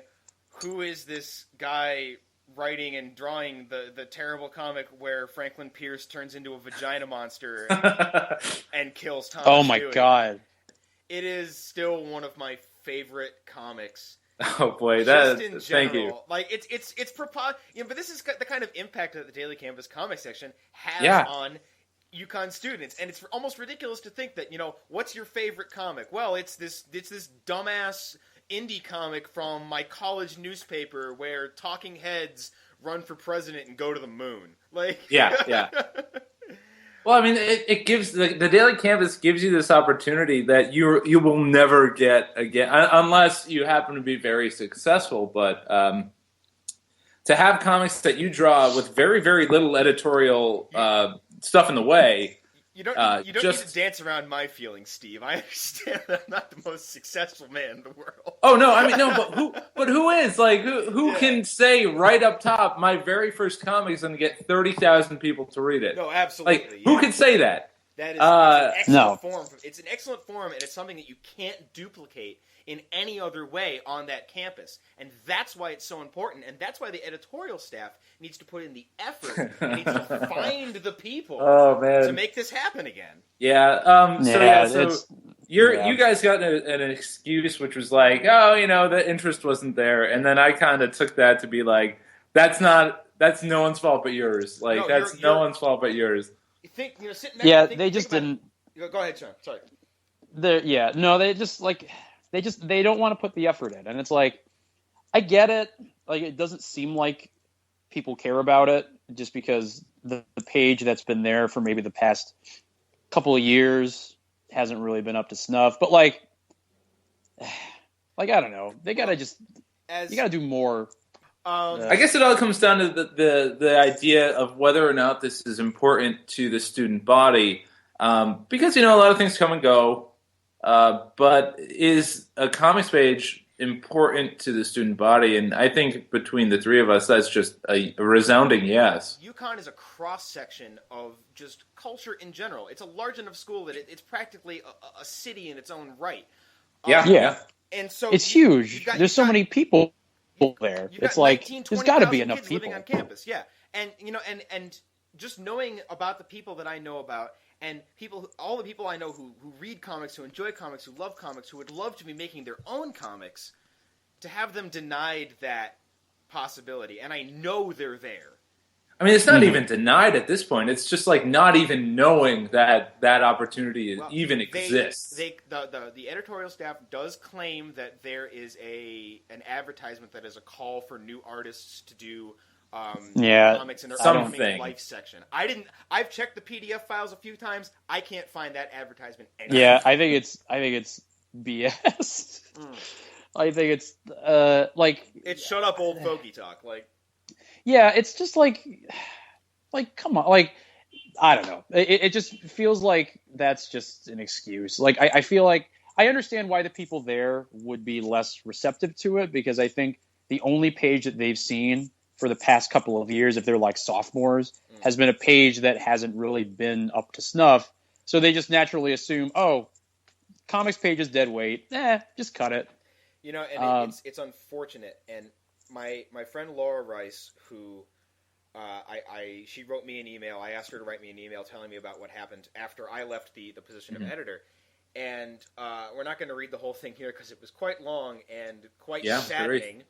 E: who is this guy writing and drawing the terrible comic where Franklin Pierce turns into a vagina monster and kills Thomas
G: Oh my
E: Dewey?
G: God.
E: It is still one of my favorite comics.
F: Oh boy,
E: Just in general,
F: thank you.
E: like it's but this is the kind of impact that the Daily Campus comic section has on UConn students, and it's almost ridiculous to think that what's your favorite comic? Well, it's this dumbass indie comic from my college newspaper where talking heads run for president and go to the moon. Like
F: Yeah. Well, I mean, it gives the daily canvas gives you this opportunity that you will never get again unless you happen to be very successful. But to have comics that you draw with very, very little editorial stuff in the way.
E: You don't need to dance around my feelings, Steve. I understand that I'm not the most successful man in the world.
F: Oh no, I mean no, but who is like who can say right up top my very first comic is going to get 30,000 people to read it?
E: No, absolutely.
F: Like who can say that?
E: That is an excellent
G: no.
E: form. It's an excellent form, and it's something that you can't duplicate in any other way on that campus. And that's why it's so important, and that's why the editorial staff needs to put in the effort and needs to find the people to make this happen again.
F: Yeah. You guys got an excuse, which was like, the interest wasn't there, and then I kind of took that to be like, that's no one's fault but yours. Like no one's fault but yours.
E: You think sitting there?
G: They just didn't.
E: Go ahead, Sean. Sorry.
G: They don't want to put the effort in, and it's like, I get it. Like, it doesn't seem like people care about it just because the page that's been there for maybe the past couple of years hasn't really been up to snuff. But like I don't know. They gotta you gotta do more.
F: I guess it all comes down to the idea of whether or not this is important to the student body, because a lot of things come and go. But is a comics page important to the student body? And I think between the three of us, that's just a resounding yes.
E: UConn is a cross-section of just culture in general. It's a large enough school that it's practically a city in its own right.
F: Yeah.
E: And so
G: it's huge. There's so many people there. It's like, there's got to be enough people
E: living on campus. Yeah. And, and just knowing about the people that I know about, and all the people I know who read comics, who enjoy comics, who love comics, who would love to be making their own comics, to have them denied that possibility. And I know they're there.
F: I mean, it's not even denied at this point. It's just like not even knowing that opportunity even exists.
E: The editorial staff does claim that there is an advertisement that is a call for new artists to do comics in their upcoming life section. I've checked the PDF files a few times. I can't find that advertisement anywhere.
G: Yeah, I think it's BS. I think it's
E: it's shut up old fogey talk. Like,
G: yeah, it's just like come on, like, I don't know. It just feels like that's just an excuse. Like, I feel like I understand why the people there would be less receptive to it, because I think the only page that they've seen for the past couple of years, if they're like sophomores, has been a page that hasn't really been up to snuff. So they just naturally assume, comics page is dead weight. Just cut it.
E: And it's unfortunate. And my friend Laura Rice, who she wrote me an email. I asked her to write me an email telling me about what happened after I left the position of editor. And we're not going to read the whole thing here because it was quite long and quite saddening.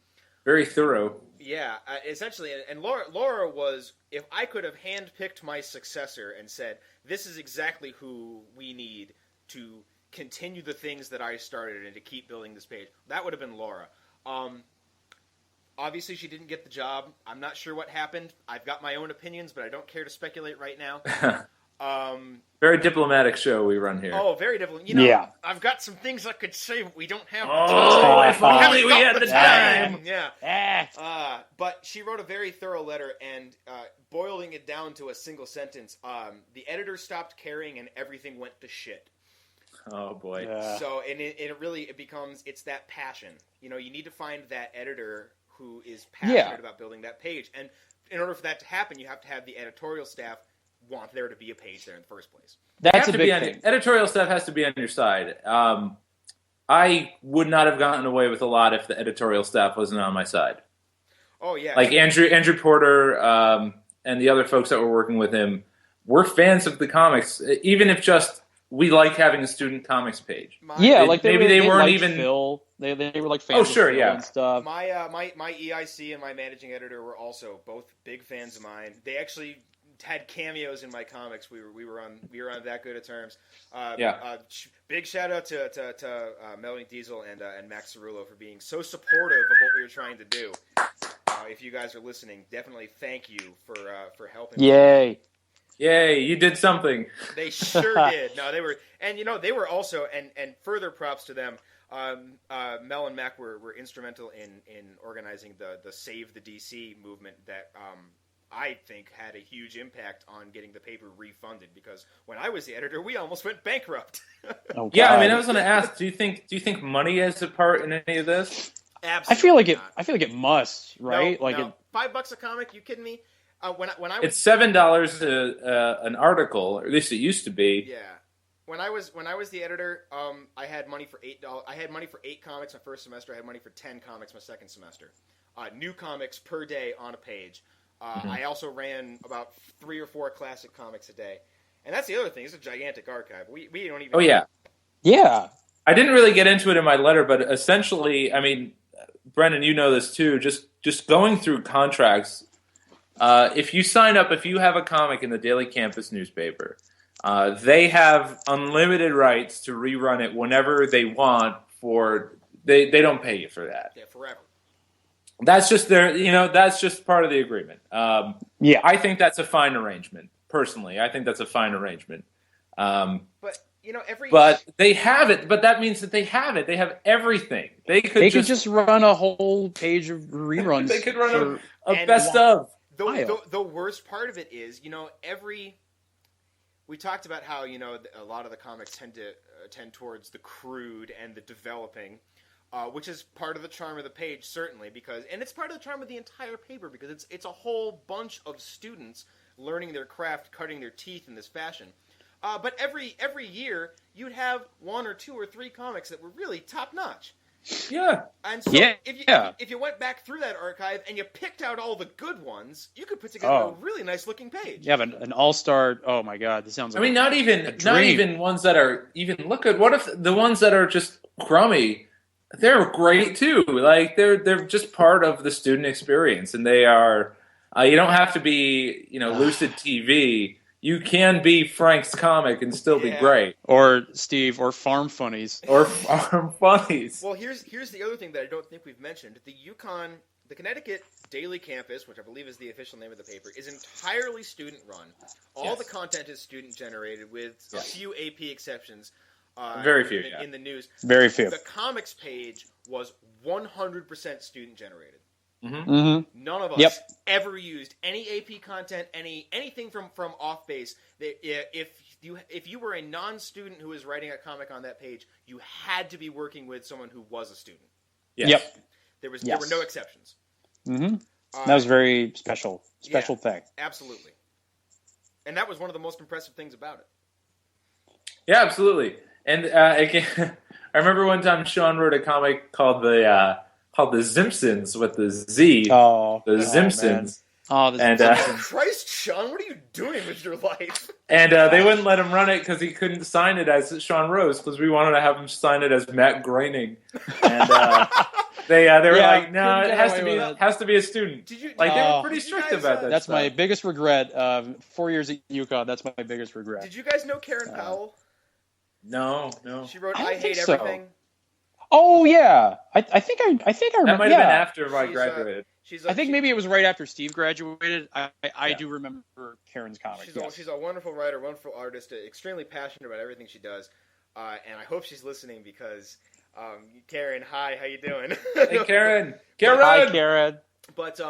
F: Very thorough.
E: Yeah, essentially. And Laura was, if I could have handpicked my successor and said, this is exactly who we need to continue the things that I started and to keep building this page, that would have been Laura. Obviously, she didn't get the job. I'm not sure what happened. I've got my own opinions, but I don't care to speculate right now.
F: Very diplomatic show we run here.
E: Oh, very diplomatic.
G: Yeah.
E: I've got some things I could say, but we don't have
F: if only we had the time.
E: Yeah. But she wrote a very thorough letter, and boiling it down to a single sentence, the editor stopped caring and everything went to shit.
F: Oh, boy.
G: Yeah.
E: So, and it becomes, it's that passion. You need to find that editor who is passionate about building that page. And in order for that to happen, you have to have the editorial staff want there to be a page there in the first place.
G: That's a big thing.
F: Editorial staff has to be on your side. I would not have gotten away with a lot if the editorial staff wasn't on my side.
E: Oh, yeah.
F: Like Andrew Porter and the other folks that were working with him were fans of the comics, even if just we like having a student comics page.
G: They
F: weren't
G: liked
F: even
G: Phil. They were like fans of Phil and stuff.
E: My EIC and my managing editor were also both big fans of mine. They actually had cameos in my comics. We were on that good of terms. Big shout out to Melanie Diesel and Max Cerullo for being so supportive of what we were trying to do. If you guys are listening, definitely thank you for helping.
G: Yay!
F: Yay, you did something.
E: They sure did. No, they were, and they were also, and further props to them. Mel and Mac were instrumental in organizing the Save the DC movement that I think had a huge impact on getting the paper refunded, because when I was the editor, we almost went bankrupt.
G: Oh,
F: Yeah, I
G: God.
F: mean, I was going to ask, do you think money has a part in any of this?
E: Absolutely
G: I feel like it.
E: not.
G: I feel like it must, right?
E: No,
G: like
E: no.
G: it.
E: $5 a comic? You kidding me? When I was
F: It's $7 an article, or at least it used to be.
E: yeah. When I was the editor, I had money for $8. I had money for 8 comics my first semester. I had money for 10 comics my second semester. New comics per day on a page. I also ran about 3 or 4 classic comics a day, and that's the other thing. It's a gigantic archive. We don't even.
F: Oh yeah,
G: Yeah.
F: I didn't really get into it in my letter, but essentially, I mean, Brendan, you know this too. Just going through contracts. If you sign up, if you have a comic in the Daily Campus newspaper, they have unlimited rights to rerun it whenever they want. They don't pay you for that.
E: Yeah, forever.
F: That's just that's just part of the agreement.
G: Yeah.
F: I think that's a fine arrangement. Personally, I think that's a fine arrangement.
E: But every.
F: But they have it. But that means that they have it. They have everything. They could
G: just run a whole page of reruns.
F: They could run a
E: And
F: best of.
E: The worst part of it is, we talked about how a lot of the comics tend towards the crude and the developing, which is part of the charm of the page, certainly, and it's part of the charm of the entire paper, because it's a whole bunch of students learning their craft, cutting their teeth in this fashion. But every year you'd have 1 or 2 or 3 comics that were really top notch.
F: Yeah.
E: And so
G: Yeah.
E: if you went back through that archive and you picked out all the good ones, you could put together a really nice looking page.
G: You have an all-star. Oh my God, this sounds. Like
F: I mean, not even ones that are even look good. What if the ones that are just crummy? They're great too. Like they're just part of the student experience, and they are. You don't have to be Lucid TV. You can be Frank's comic and still be great.
G: Or Steve, or Farm Funnies.
F: Or Farm Funnies.
E: Well, here's the other thing that I don't think we've mentioned. The Connecticut Daily Campus, which I believe is the official name of the paper, is entirely student-run. All the content is student-generated, with a few AP exceptions.
F: Very few,
E: in the news.
G: Very few.
E: The comics page was 100% student-generated.
G: Mm-hmm.
E: None of us ever used any AP content, anything from off base. If you were a non-student who was writing a comic on that page, you had to be working with someone who was a student.
F: Yes.
G: Yep.
E: There were no exceptions.
G: Mm-hmm. That was very special thing.
E: Absolutely. And that was one of the most impressive things about it.
F: Yeah, absolutely. And again, I remember one time Sean wrote a comic called the Zimpsons with the Z.
G: Oh,
F: the Zimpsons.
G: Oh, the
E: Zimpsons. Christ, Sean, what are you doing with your life?
F: And they wouldn't let him run it because he couldn't sign it as Sean Rose, because we wanted to have him sign it as Matt Groening. And they were like, no, it has to be a student. They were pretty strict about that.
G: That's
F: stuff.
G: my biggest regret. 4 years at UConn, that's my biggest regret.
E: Did you guys know Karen Powell?
F: No.
E: She wrote I Hate Everything.
G: Oh yeah, I think I remember.
F: That might have been after I graduated.
G: I think maybe it was right after Steve graduated. I do remember Karen's comic.
E: She's a wonderful writer, wonderful artist, extremely passionate about everything she does, and I hope she's listening, because Karen, hi, how you doing?
F: Hey, Karen.
G: Hi, Karen.
E: But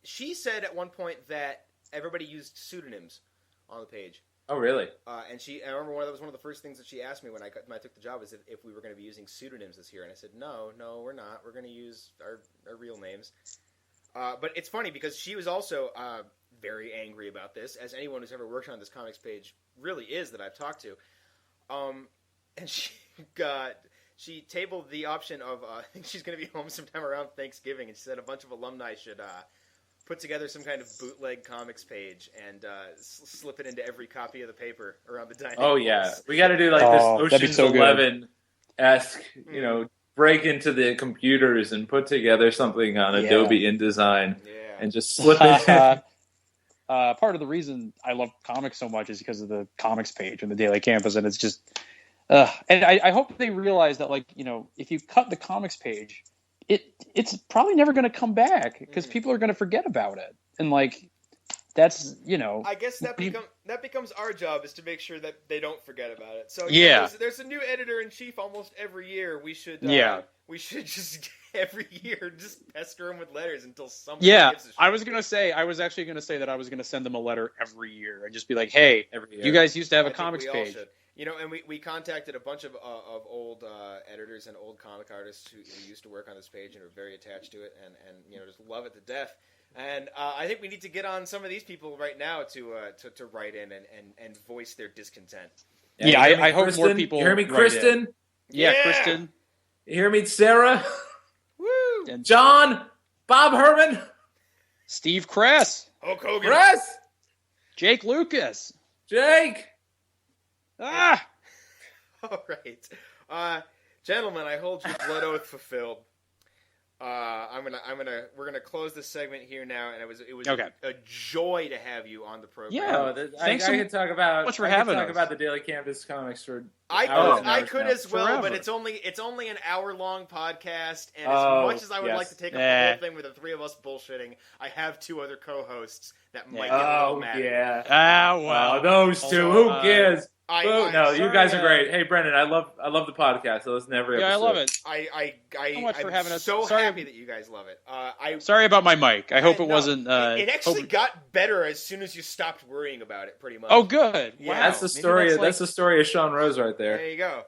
E: she said at one point that everybody used pseudonyms on the page.
F: Oh, really?
E: And I remember that was one of the first things that she asked me when I took the job, is if we were going to be using pseudonyms this year. And I said, no, we're not. We're going to use our real names. But it's funny, because she was also very angry about this, as anyone who's ever worked on this comics page really is that I've talked to. And she tabled the option of, I think she's going to be home sometime around Thanksgiving, and she said a bunch of alumni should put together some kind of bootleg comics page and slip it into every copy of the paper around the dining.
F: Oh yeah, we got to do like this Ocean's 11-esque, break into the computers and put together something on Adobe InDesign and just slip it.
G: Part of the reason I love comics so much is because of the comics page and the Daily Campus, and it's just, and I hope they realize that, if you cut the comics page, it's probably never going to come back, because people are going to forget about it. And that's, you know.
E: I guess that becomes our job, is to make sure that they don't forget about it. So
G: Yeah.
E: there's a new editor-in-chief almost every year. We should just every year just pester them with letters until somebody gives a shit.
G: I was actually gonna say that I was gonna send them a letter every year and just be like, hey,
F: Every year.
G: you guys used to have a
E: I think
G: comics
E: we all
G: page.
E: should. You know, and we contacted a bunch of old editors and old comic artists who used to work on this page and are very attached to it and you know, just love it to death. And I think we need to get on some of these people right now to write in and voice their discontent.
G: Yeah, I hope
F: Kristen?
G: more people.
F: You hear me,
G: write
F: Kristen?
G: in. Yeah,
E: Yeah!
G: Kristen.
F: You hear me, Sarah?
E: Woo!
G: And
F: John? Bob Herman?
G: Steve Kress.
E: Hulk Hogan.
F: Chris?
G: Jake Lucas.
F: Jake?
G: Ah!
E: All right, gentlemen, I hold your blood oath fulfilled. We're gonna close this segment here now, and it was
G: Okay.
E: a joy to have you on the program.
G: Yeah.
F: I could talk about.
G: much for
F: I could
G: having
F: talk
G: us.
F: about the Daily Canvas comics for.
E: I
F: hours
E: could,
F: and
E: I
F: hours
E: could
F: now.
E: as well, but
G: Forever.
E: it's only an hour-long podcast, and
F: Oh,
E: as much as I would
F: yes.
E: like to take up
G: Nah.
E: the whole thing with the three of us bullshitting, I have two other co-hosts that might get a
F: Oh
E: little mad.
F: yeah.
G: Ah,
F: Well, those two. Who cares?
E: I-
F: No, you guys
E: sorry,
F: are great. Hey, Brendan, I love the podcast. I listen to every episode.
G: Yeah, I love it.
E: I
G: much for
E: I'm
G: having us.
E: so
G: Sorry.
E: happy that you guys love it.
G: Sorry about my mic. I hope it
E: No,
G: wasn't.
E: it actually
G: hope-
E: got better as soon as you stopped worrying about it, pretty much.
G: Oh, good.
E: Yeah.
G: Wow.
F: That's the
G: Maybe
F: story.
G: that's
F: That's the story of Sean Rose right there.
E: There you go.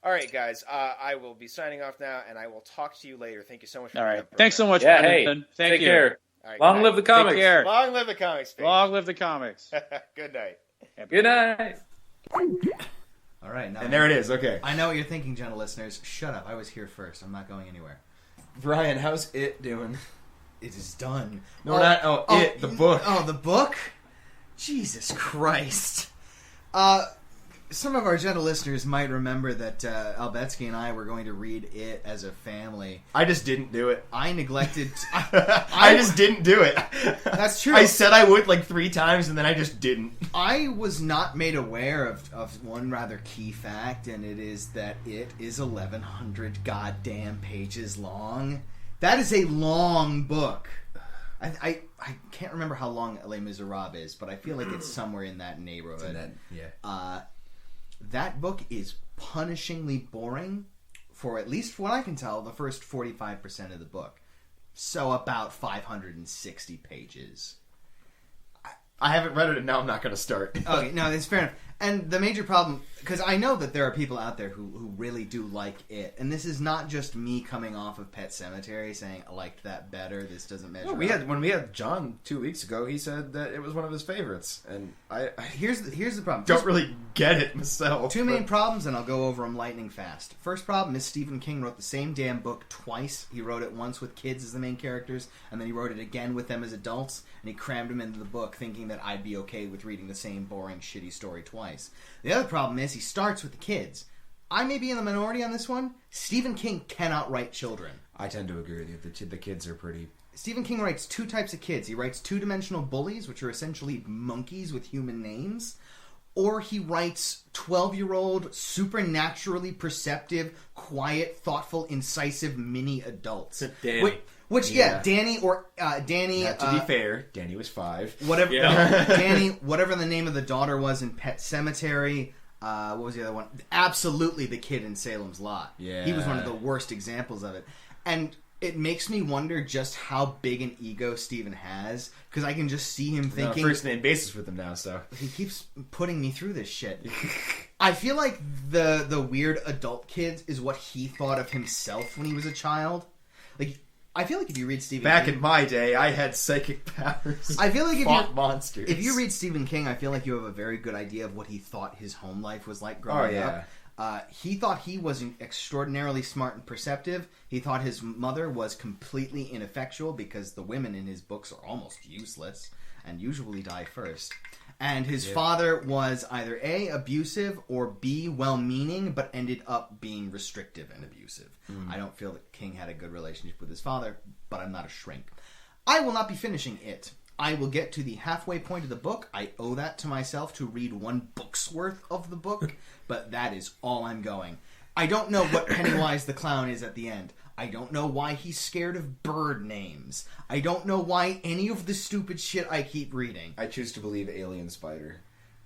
E: All right, guys. I will be signing off now, and I will talk to you later. Thank you so much for
G: All
E: being
G: right.
E: on the
G: Thanks so
E: program.
G: much,
F: Yeah. Hey.
G: Brendan. Thank
F: Take
G: you.
F: care.
E: All right,
F: Long
E: good
F: live the comics.
G: Take care.
E: night. Long live the comics. Page.
G: Long live the comics.
E: Good night.
F: Good night.
A: All right, now
B: And there it is. Okay,
A: I know what you're thinking, gentle listeners. Shut up. I was here first. I'm not going anywhere.
B: Brian, how's it doing?
A: It is done.
B: No, not it. The book.
A: Oh, the book? Jesus Christ. Some of our gentle listeners might remember that Albetsky and I were going to read it as a family.
B: I just didn't do it.
A: I neglected...
B: I just didn't do it.
A: That's true.
B: I said I would like 3 times, and then I just didn't.
A: I was not made aware of one rather key fact, and it is that it is 1,100 goddamn pages long. That is a long book. I can't remember how long Les Miserables is, but I feel like it's somewhere in that neighborhood.
B: Yeah.
A: That book is punishingly boring for, at least from what I can tell, the first 45% of the book. So about 560 pages.
B: I haven't read it, and now I'm not going to start.
A: Okay, no, that's fair enough. And the major problem, because I know that there are people out there who really do like it, and this is not just me coming off of Pet Sematary saying I liked that better. This doesn't measure.
B: No, when we had John 2 weeks ago, he said that it was one of his favorites, and I
A: Here's the problem.
B: don't really get it myself.
A: Two main problems, and I'll go over them lightning fast. First problem is Stephen King wrote the same damn book twice. He wrote it once with kids as the main characters, and then he wrote it again with them as adults, and he crammed them into the book thinking that I'd be okay with reading the same boring, shitty story twice. The other problem is he starts with the kids. I may be in the minority on this one. Stephen King cannot write children.
B: I tend to agree with you. The kids are pretty...
A: Stephen King writes 2 types of kids. He writes 2-dimensional bullies, which are essentially monkeys with human names, or he writes 12-year-old, supernaturally perceptive, quiet, thoughtful, incisive mini adults.
C: Danny.
A: Which,
B: Yeah.
A: Danny or Danny.
B: Not to be fair, Danny was 5.
A: Whatever,
C: Yeah.
A: Danny, whatever the name of the daughter was in Pet Sematary. What was the other one? Absolutely, the kid in Salem's Lot.
B: Yeah.
A: He was one of the worst examples of it, and it makes me wonder just how big an ego Stephen has, because I can just see him thinking.
B: First name basis with him now, so...
A: He keeps putting me through this shit. I feel like the weird adult kids is what he thought of himself when he was a child. Like, I feel like if you read Stephen
B: Back
A: King...
B: in my day, I had psychic powers.
A: I feel like
B: fought monsters.
A: if you read Stephen King, I feel like you have a very good idea of what he thought his home life was like growing up. He thought he was extraordinarily smart and perceptive. He thought his mother was completely ineffectual because the women in his books are almost useless and usually die first. And his father was either A, abusive, or B, well-meaning, but ended up being restrictive and abusive. I don't feel that King had a good relationship with his father, but I'm not a shrink. I will not be finishing it. I will get to the halfway point of the book. I owe that to myself to read 1 book's worth of the book, but that is all I'm going. I don't know what Pennywise the Clown is at the end. I don't know why he's scared of bird names. I don't know why any of the stupid shit I keep reading.
D: I choose to believe Alien Spider.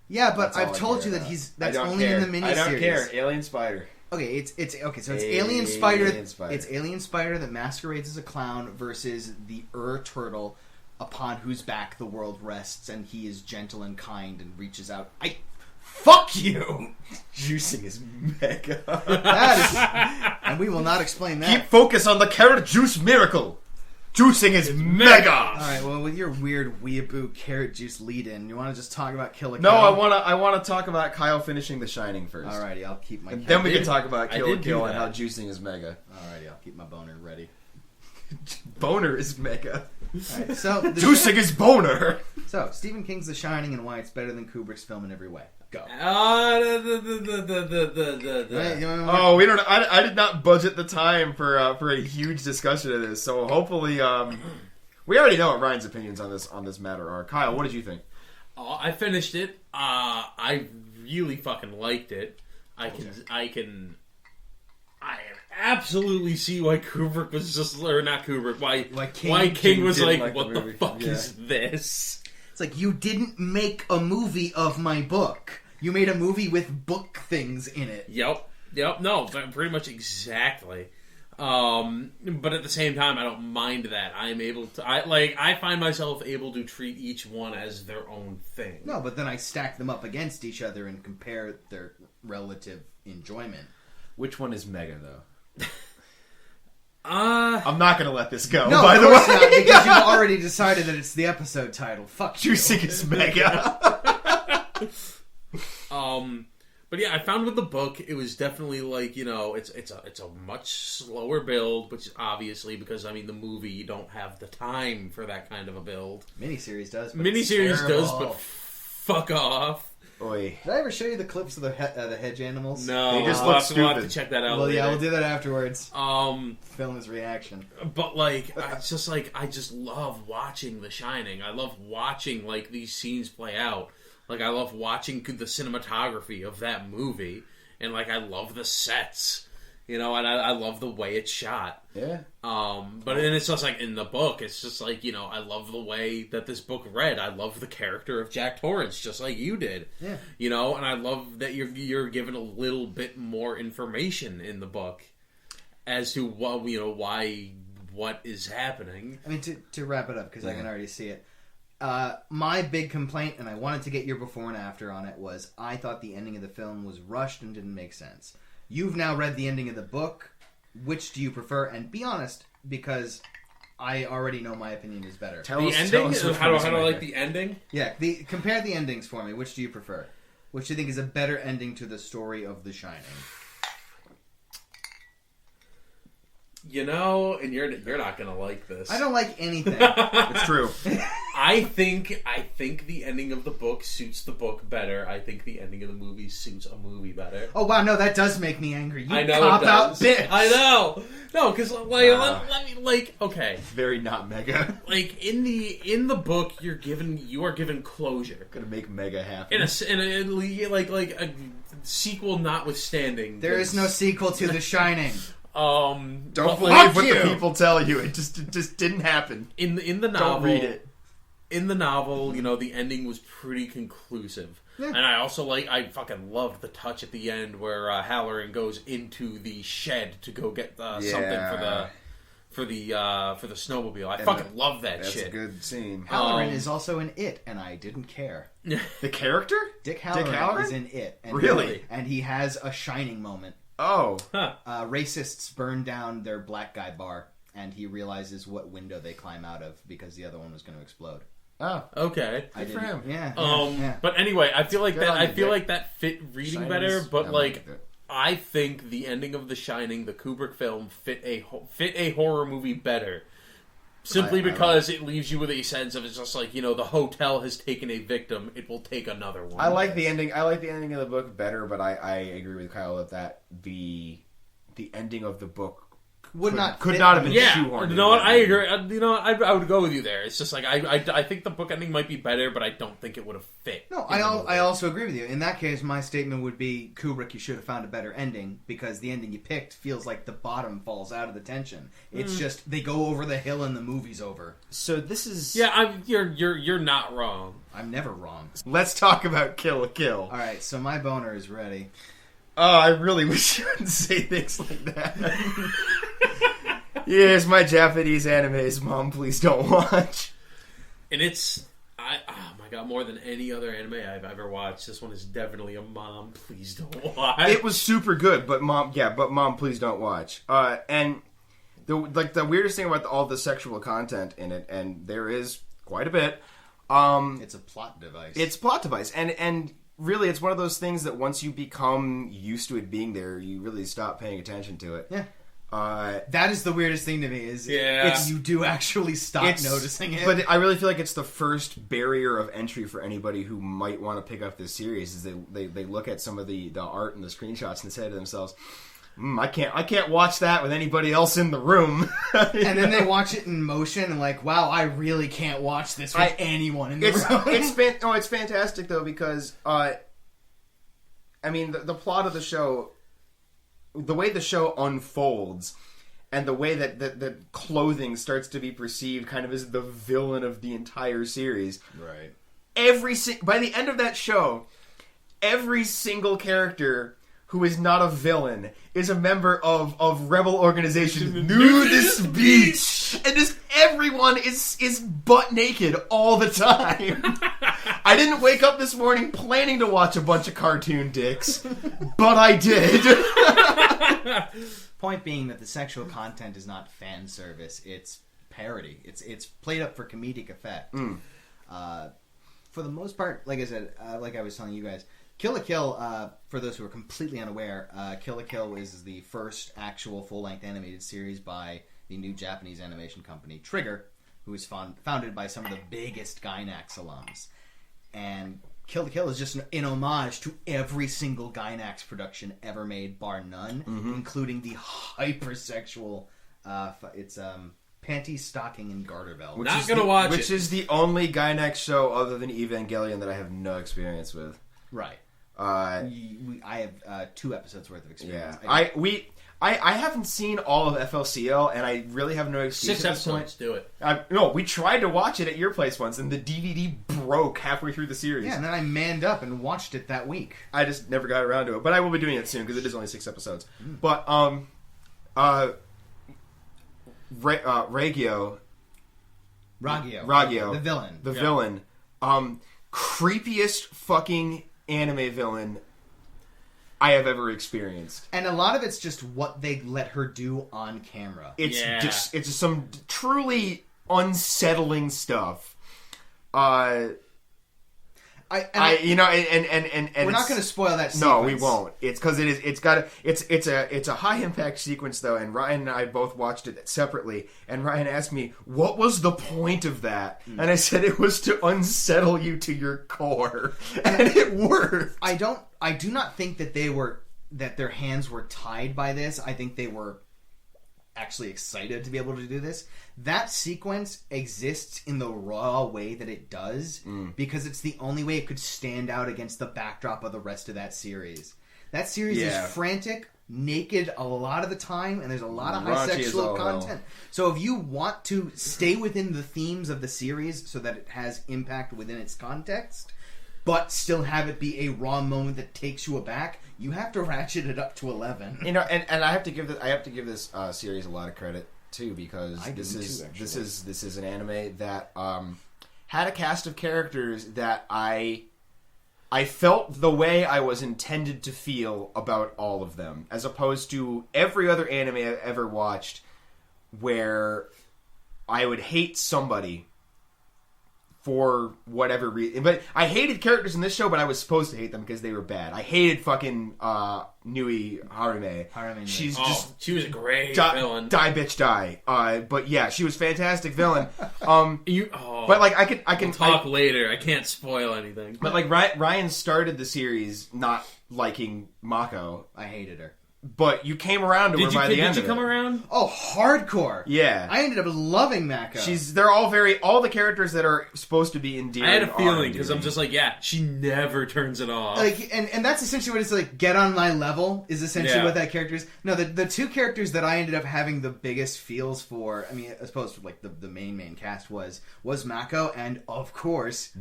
A: Yeah, but
D: That's all
A: I've
D: I
A: told
D: care
A: you that
D: about.
A: that's
D: I don't
A: only
D: care.
A: in the miniseries.
D: I don't care. Alien Spider.
A: Okay, it's okay. So it's
D: Alien
A: Alien Spider.
D: Spider.
A: It's Alien Spider that masquerades as a clown versus the Turtle, upon whose back the world rests, and he is gentle and kind and reaches out. Fuck you.
D: Juicing is mega.
A: That is, and we will not explain that.
D: Keep focus on the carrot juice miracle. Juicing is mega.
A: All right. Well, with your weird weeaboo carrot juice lead-in, you want to just talk about Kill a
D: No,
A: Kill?
D: I want to talk about Kyle finishing The Shining first.
A: Alrighty, I'll keep my.
D: And then we can talk about
C: I
D: Kill a
C: did do
D: Kill and
C: that.
D: how juicing is mega.
A: Alrighty, I'll keep my boner ready.
D: Boner is mega.
A: Alright, so
D: Juicing is boner.
A: So Stephen King's The Shining and why it's better than Kubrick's film in every way. Go. Right, you wanna-
D: Oh, we don't. I did not budget the time for a huge discussion of this. So hopefully, we already know what Ryan's opinions on this matter are. Kyle, what did you think?
C: I finished it. I really fucking liked it. I can absolutely see why Kubrick was just, or not Kubrick, why King was
D: didn't
C: like,
D: like the
C: what the
D: movie."
C: fuck
D: Yeah.
C: is this?
A: It's like, you didn't make a movie of my book. You made a movie with book things in it.
C: Yep, no, pretty much exactly. But at the same time, I don't mind that. I'm able to, I find myself able to treat each one as their own thing.
A: No, but then I stack them up against each other and compare their relative enjoyment.
D: Which one is mega though?
C: Uh,
D: I'm not gonna let this go.
A: No,
D: by
A: of
D: the
A: course
D: way,
A: not, because you've already decided that it's the episode title. Fuck you.
D: juicing is mega.
C: But yeah, I found with the book, it was definitely like, you know, it's a much slower build, which is obviously because, I mean, the movie, you don't have the time for that kind of a build.
A: Miniseries does. But
C: Miniseries
A: it's
C: does,
A: terrible.
C: but fuck off.
D: Oi.
A: Did I ever show you the clips of the hedge animals?
C: No,
D: They just
C: we'll
D: look
C: we'll have to
D: stupid.
C: check that out
A: Well, yeah,
C: later.
A: we'll do that afterwards.
C: Um,
A: Film his reaction.
C: but like, it's just like, I just love watching The Shining. I love watching, like, these scenes play out. Like, I love watching the cinematography of that movie. And, like, I love the sets, you know, and I love the way it's shot.
D: Yeah.
C: But then it's just like, in the book, it's just like, you know, I love the way that this book read. I love the character of Jack Torrance, just like you did.
A: Yeah.
C: You know, and I love that you're given a little bit more information in the book as to what, you know, what is happening.
A: I mean, to wrap it up, because I can already see it. My big complaint, and I wanted to get your before and after on it, was I thought the ending of the film was rushed and didn't make sense. You've now read the ending of the book. Which do you prefer? And be honest, because I already know my opinion is better.
D: Tell
C: The
D: us,
C: ending?
D: which
C: How
D: one is
C: do I like
D: mega.
C: the ending?
A: Yeah, compare the endings for me. Which do you prefer? Which do you think is a better ending to the story of The Shining?
C: You know, and you're not gonna like this.
A: I don't like anything.
D: It's true.
C: I think the ending of the book suits the book better. I think the ending of the movie suits a movie better.
A: Oh wow, no, that does make me angry. You
C: I know
A: cop
C: it
A: out
C: does.
A: bitch.
C: I know. No, because like let me like okay,
D: Very not mega.
C: like in the book you are given closure.
D: Gonna make mega happen.
C: In a like a sequel notwithstanding.
A: There is no sequel to The Shining.
D: Don't
C: but
D: believe
A: fuck
D: what
A: you.
D: the people tell you. It just didn't happen.
C: in the novel.
D: Don't read it.
C: In the novel, you know, the ending was pretty conclusive.
A: Yeah.
C: And I also I fucking loved the touch at the end where Halloran goes into the shed to go get something for the snowmobile. I fucking love that
D: That's
C: shit.
D: a good scene.
A: Halloran is also in It, and I didn't care.
D: The character?
A: Dick Halloran,
D: Halloran?
A: is in It. And
D: Really?
A: And he has a shining moment.
D: Oh.
A: Racists burn down their black guy bar, and he realizes what window they climb out of because the other one was going to explode.
D: Oh.
C: Okay.
A: I
D: for
A: didn't-
D: him.
A: Yeah.
C: Yeah. But anyway, I feel like
D: Good
C: that.
D: on
C: I
D: you,
C: feel
D: Dick.
C: like that fit reading
D: Shining
C: better.
D: is-
C: But
D: I
C: like,
D: like it.
C: I think the ending of The Shining, the Kubrick film, fit a horror movie better. Simply
D: I
C: because it leaves you with a sense of it's just like, you know, the hotel has taken a victim; it will take another one.
D: I like the ending. I like the ending of the book better, but I agree with Kyle that the ending of the book
A: would not
D: could
A: fit
D: not have been
C: Yeah,
D: shoehorned.
C: you know what? I agree. You know, I would go with you there. It's just like I think the book ending might be better, but I don't think it would have fit.
A: No, I also agree with you. In that case, my statement would be, Kubrick, you should have found a better ending, because the ending you picked feels like the bottom falls out of the tension. It's just they go over the hill and the movie's over.
D: So this is
C: You're not wrong.
A: I'm never wrong.
D: Let's talk about Kill la Kill.
A: All right, so my boner is ready.
D: Oh, I really wish you wouldn't say things like that. Yes, my Japanese animes, Mom, please don't watch.
C: And it's oh my god, more than any other anime I've ever watched, this one is definitely a Mom, please don't watch.
D: It was super good, but Mom, please don't watch. And the weirdest thing about all the sexual content in it, and there is quite a bit.
A: It's a plot device.
D: It's a plot device, and really, it's one of those things that once you become used to it being there, you really stop paying attention to it.
A: Yeah. That is the weirdest thing to me, is you do actually stop noticing it.
D: But I really feel like it's the first barrier of entry for anybody who might want to pick up this series, is they look at some of the art and the screenshots and say to themselves, I can't watch that with anybody else in the room.
A: And then they watch it in motion and like, wow, I really can't watch this with anyone in the room.
D: It's fantastic though, because I mean the plot of the show, the way the show unfolds, and the way that clothing starts to be perceived kind of as the villain of the entire series.
A: Right.
D: By the end of that show, every single character who is not a villain is a member of rebel organization Nudist Beach, and just everyone is butt naked all the time. I didn't wake up this morning planning to watch a bunch of cartoon dicks, but I did.
A: Point being that the sexual content is not fan service; it's parody. It's played up for comedic effect. For the most part, like I said, like I was telling you guys, Kill la Kill, for those who are completely unaware, Kill la Kill is the first actual full-length animated series by the new Japanese animation company, Trigger, who was founded by some of the biggest Gainax alums. And Kill la Kill is just an homage to every single Gainax production ever made, bar none, including the hypersexual, it's Panty, Stocking, and Garter Belt.
C: Not gonna watch it.
D: Which is the only Gainax show other than Evangelion that I have no experience with.
A: Right. I have 2 episodes worth of experience.
D: Yeah. I haven't seen all of FLCL, and I really have no excuse
C: 6
D: at this
C: episodes,
D: point.
C: do it.
D: No, we tried to watch it at your place once, and the DVD broke halfway through the series.
A: Yeah, and then I manned up and watched it that week.
D: I just never got around to it, but I will be doing it soon because it is only 6 episodes. But Ragyo,
A: the villain,
D: creepiest fucking anime villain I have ever experienced.
A: And a lot of it's just what they let her do on camera.
D: It's just some truly unsettling stuff. We're
A: not going to spoil that sequence.
D: No, we won't. It's because it's a high impact sequence though, and Ryan and I both watched it separately. And Ryan asked me, "What was the point of that?" And I said it was to unsettle you to your core, and it worked.
A: I do not think that their hands were tied by this. I think they were actually excited to be able to do this. That sequence exists in the raw way that it does because it's the only way it could stand out against the backdrop of the rest of that series. That series is frantic, naked a lot of the time, and there's a lot of high sexual content. So if you want to stay within the themes of the series so that it has impact within its context, but still have it be a raw moment that takes you aback, you have to ratchet it up to 11.
D: You know, and I have to give this series a lot of credit too, because this is an anime that had a cast of characters that I felt the way I was intended to feel about all of them, as opposed to every other anime I've ever watched where I would hate somebody for whatever reason. But I hated characters in this show, but I was supposed to hate them because they were bad. I hated fucking Nui Harume.
C: She was a great villain.
D: Die bitch die. But yeah, she was fantastic villain. But like I can
C: we'll talk later. I can't spoil anything.
D: But like Ryan started the series not liking Mako.
A: I hated her.
D: but you came around to her by the end.
C: Did you
D: of
C: come
D: it.
C: around?
A: Oh, hardcore!
D: Yeah.
A: I ended up loving Mako.
D: They're all the characters that are supposed to be endearing.
C: I had a feeling because
D: endearing.
C: I'm just like, yeah, she never turns it off.
A: Like, and that's essentially what it's like. Get on my level is essentially what that character is. No, the two characters that I ended up having the biggest feels for. I mean, I suppose like the main cast was Mako and of course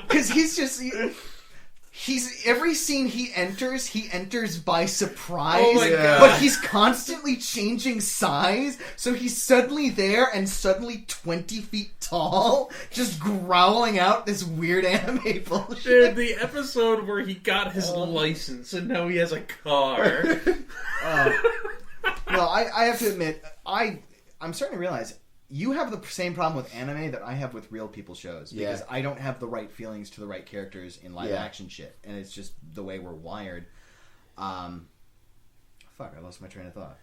A: because he's just. He's every scene he enters by surprise.
C: Oh my God.
A: But he's constantly changing size, so he's suddenly there and suddenly 20 feet tall, just growling out this weird anime bullshit.
C: Dude, the episode where he got his license and now he has a car.
A: Well, I have to admit, I'm starting to realize you have the same problem with anime that I have with real people shows. Because I don't have the right feelings to the right characters in live action shit. And it's just the way we're wired. Fuck, I lost my train of thought.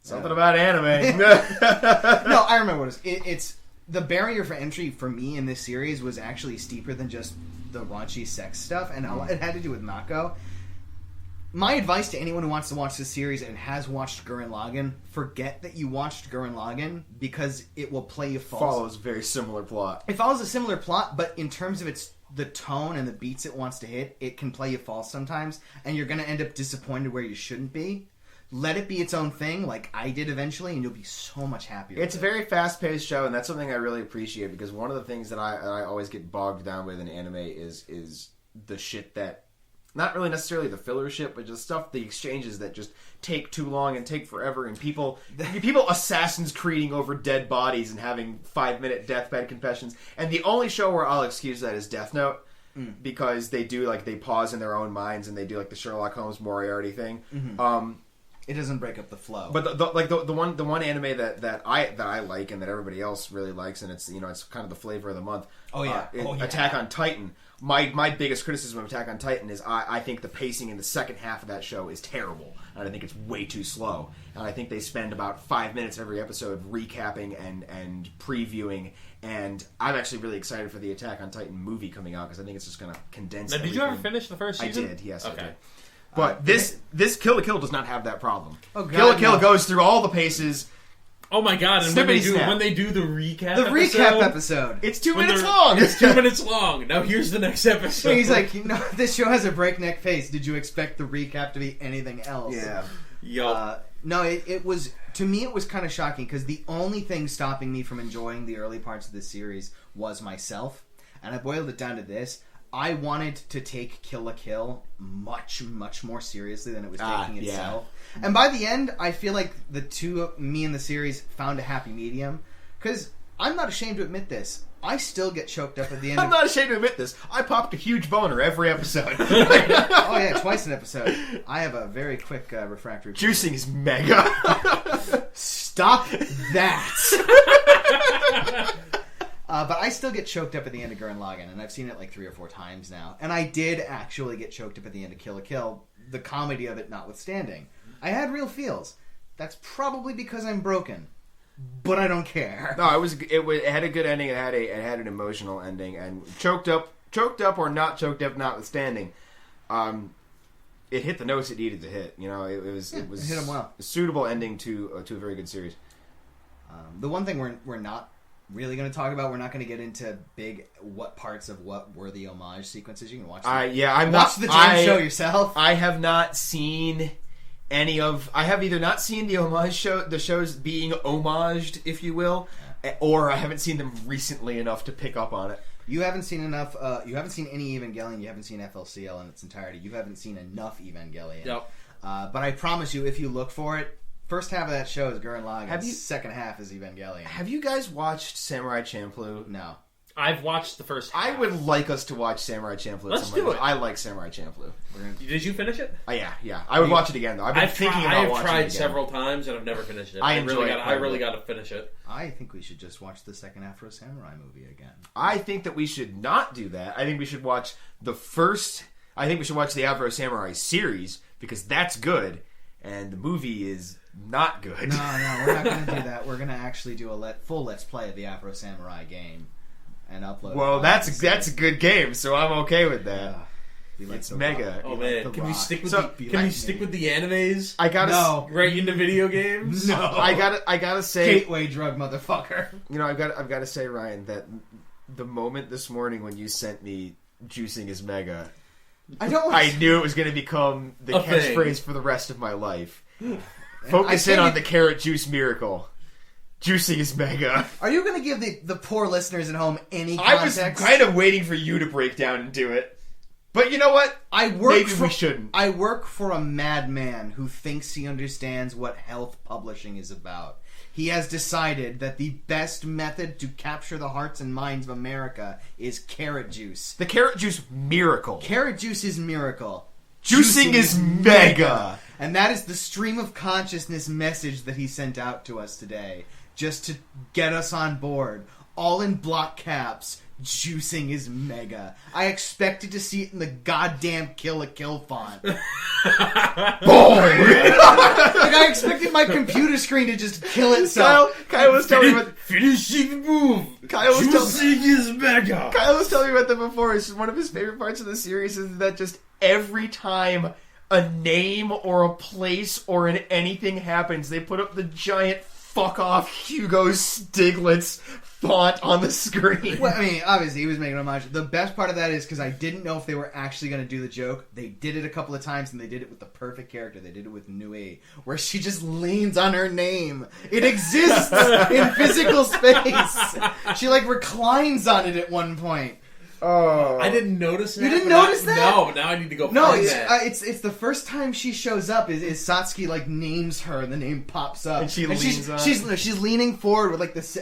D: Something about anime.
A: No, I remember what it was. It's the barrier for entry for me in this series was actually steeper than just the raunchy sex stuff. And it had to do with Mako. My advice to anyone who wants to watch this series and has watched Gurren Lagann, forget that you watched Gurren Lagann because it will play you false.
D: Follows a very similar plot.
A: It follows a similar plot, but in terms of the tone and the beats it wants to hit, it can play you false sometimes, and you're going to end up disappointed where you shouldn't be. Let it be its own thing, like I did eventually, and you'll be so much happier.
D: It's a very fast-paced show, and that's something I really appreciate because one of the things that I always get bogged down with in anime is the shit that. Not really necessarily the filler shit, but just stuff, the exchanges that just take too long and take forever, and people Assassin's Creeding over dead bodies and having 5-minute deathbed confessions. And the only show where I'll excuse that is Death Note, because they do they pause in their own minds and they do the Sherlock Holmes Moriarty thing.
A: Mm-hmm. It doesn't break up the flow.
D: But the one anime that I like and that everybody else really likes, and it's it's kind of the flavor of the month. Attack on Titan. My biggest criticism of Attack on Titan is I think the pacing in the second half of that show is terrible, and I think it's way too slow. And I think they spend about 5 minutes every episode recapping and previewing. And I'm actually really excited for the Attack on Titan movie coming out because I think it's just going to condense.
C: Now, did you ever finish the first season?
D: I did. Yes,
C: okay.
D: I did. But this Kill la Kill does not have that problem.
A: Oh, God,
D: Kill la Kill goes through all the paces.
C: Oh my God! And when they do the recap,
A: episode,
D: it's 2 minutes long.
C: It's 2 minutes long. Now here's the next episode.
A: He's like, this show has a breakneck pace. Did you expect the recap to be anything else?
D: Yeah.
C: Yo.
A: No, it was, to me, it was kind of shocking because the only thing stopping me from enjoying the early parts of this series was myself, and I boiled it down to this. I wanted to take Kill la Kill much, much more seriously than it was taking itself. And by the end, I feel like the two, me and the series, found a happy medium. Because I'm not ashamed to admit this. I still get choked up at the end.
D: I'm not ashamed to admit this. I popped a huge boner every episode.
A: Oh yeah, twice an episode. I have a very quick refractory.
D: Juicing is mega.
A: Stop that. But I still get choked up at the end of Gurren Lagann, and I've seen it 3 or 4 times now. And I did actually get choked up at the end of Kill la Kill, the comedy of it notwithstanding. I had real feels. That's probably because I'm broken, but I don't care.
D: No, it had a good ending. It had an emotional ending, and choked up or not choked up notwithstanding, it hit the notes it needed to hit. It was
A: it hit them well.
D: A suitable ending to a very good series.
A: The one thing we're not really going to talk about. We're not going to get into what parts of what were the homage sequences. You can watch. Watch the show yourself.
D: I have not seen any of. I have either not seen the shows being homaged, if you will, or I haven't seen them recently enough to pick up on it.
A: You haven't seen enough. You haven't seen any Evangelion. You haven't seen FLCL in its entirety. You haven't seen enough Evangelion.
C: Yep.
A: But I promise you, if you look for it. First half of that show is Gurren Lagann. Second half is Evangelion.
D: Have you guys watched Samurai Champloo?
A: No.
C: I've watched the first half.
D: I would like us to watch Samurai Champloo.
C: Let's do it.
D: I like Samurai Champloo.
C: Did you finish it?
D: Yeah. I would watch it again, though. I've
C: tried several times, and I've never finished it. I really got to finish it.
A: I think we should just watch the second Afro Samurai movie again.
D: I think that we should not do that. I think we should watch the Afro Samurai series, because that's good, and the movie is not good.
A: No, we're not going to do that. We're going to actually do a full Let's Play of the Afro Samurai game and upload it.
D: Well, that's a good game, so I'm okay with that.
A: Be like
D: It's
A: The
D: mega.
A: Rock.
C: Oh
A: Be like
C: man,
A: The
C: can we
A: Rock.
C: stick with
D: So,
C: the animes
D: I gotta
A: No.
C: right into video games?
A: No.
D: I gotta say,
A: Gateway drug, motherfucker.
D: you know, I've got to say, Ryan, that the moment this morning when you sent me "juicing is mega," I knew it was going to become the
C: A thing.
D: catchphrase for the rest of my life. Focus in on the carrot juice miracle. Juicing is mega.
A: Are you going to give the poor listeners at home any
D: I was
A: context?
D: kind of waiting for you to break down and do it. But you know what? Maybe we shouldn't.
A: I work for a madman who thinks he understands what health publishing is about. He has decided that the best method to capture the hearts and minds of America is carrot juice.
D: The carrot juice miracle.
A: Carrot juice is miracle.
D: Juicing is mega.
A: And that is the stream of consciousness message that he sent out to us today. Just to get us on board. All in block caps. Juicing is mega. I expected to see it in the goddamn Kill a Kill font. Boom! Like I expected my computer screen to just kill itself.
D: Kyle was telling me about
C: Finishing move.
D: Kyle was
C: Juicing is mega.
D: Kyle was telling me about that before. It's one of his favorite parts of the series is that just every time a name or a place or anything happens, they put up the giant fuck off Hugo Stiglitz font on the screen.
A: Well, I mean, obviously he was making homage. The best part of that is because I didn't know if they were actually going to do the joke. They did it a couple of times, and they did it with the perfect character. They did it with Nui, where she just leans on her name. It exists in physical space. She like reclines on it at one point.
D: Oh,
C: I didn't notice that.
A: You didn't
C: but
A: notice that?
C: No, now I need to go
A: No,
C: find
A: it's,
C: that.
A: it's the first time she shows up. Is Satsuki like names her, and the name pops up,
D: And she leans on.
A: She's leaning forward with like this.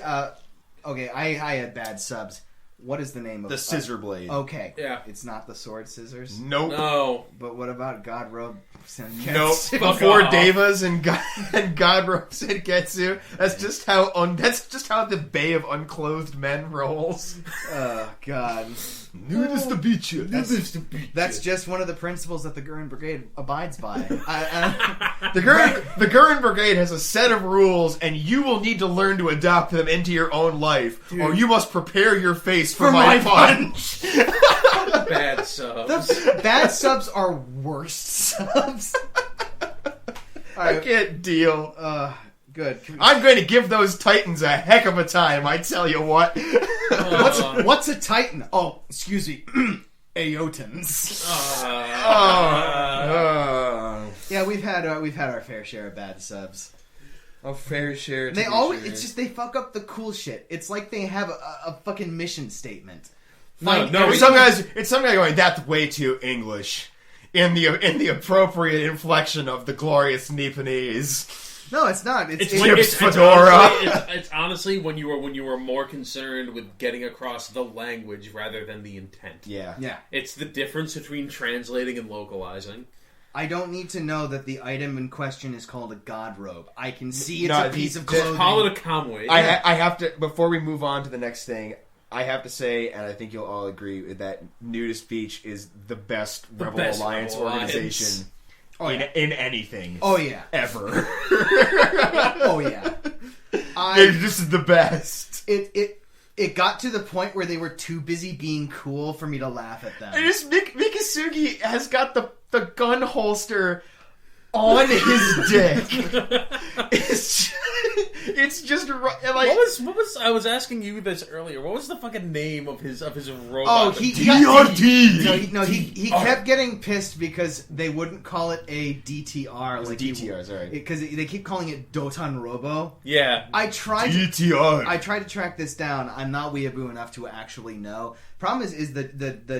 A: Okay, I had bad subs. What is the name of
D: the scissor blade.
A: Okay,
C: Yeah.
A: it's not the sword scissors.
D: Nope.
C: No.
A: But what about God Robe Sengetsu?
D: Nope.
C: Fuck
D: Before
C: off.
D: Devas and God said Getsu. That's just how the Bay of Unclothed Men rolls.
A: Oh God,
D: Nudist to beat you.
A: that's just one of the principles that the Gurren Brigade abides by.
D: The Gurren Brigade has a set of rules, and you will need to learn to adopt them into your own life, or you must prepare your face for my punch.
C: Bad subs.
A: The bad subs are worst subs.
D: I can't deal.
A: Good.
D: I'm going to give those Titans a heck of a time, I tell you what.
A: What's a Titan? Oh, excuse me. Aotans. Yeah, we've had our fair share of bad subs.
D: A fair share.
A: They always it's just they fuck up the cool shit. It's like they have a fucking mission statement.
D: It's some guy going, that's way too English. In the appropriate inflection of the glorious Nipponese.
A: No, it's not.
D: Chips fedora.
C: It's honestly when you were more concerned with getting across the language rather than the intent.
D: Yeah.
C: It's the difference between translating and localizing.
A: I don't need to know that the item in question is called a god robe. I can see it's
D: No,
A: a piece of
D: just
A: clothing.
C: Call it a comway.
D: I have to, before we move on to the next thing, I have to say, and I think you'll all agree, that Nudist Beach is the best Rebel
C: best
D: Alliance
C: Rebel
D: organization in anything.
A: Oh yeah.
D: Ever.
A: Oh yeah.
D: This is the best.
A: It got to the point where they were too busy being cool for me to laugh at them.
D: And just Mikasugi has got the gun holster on his dick. It's just like
C: What was I was asking you this earlier. What was the fucking name of his robot?
A: Oh, he kept getting pissed because they wouldn't call it a DTR. Like
D: DTR, sorry.
A: Because they keep calling it Doton Robo.
C: Yeah.
A: I tried to track this down. I'm not weeaboo enough to actually know. Problem is the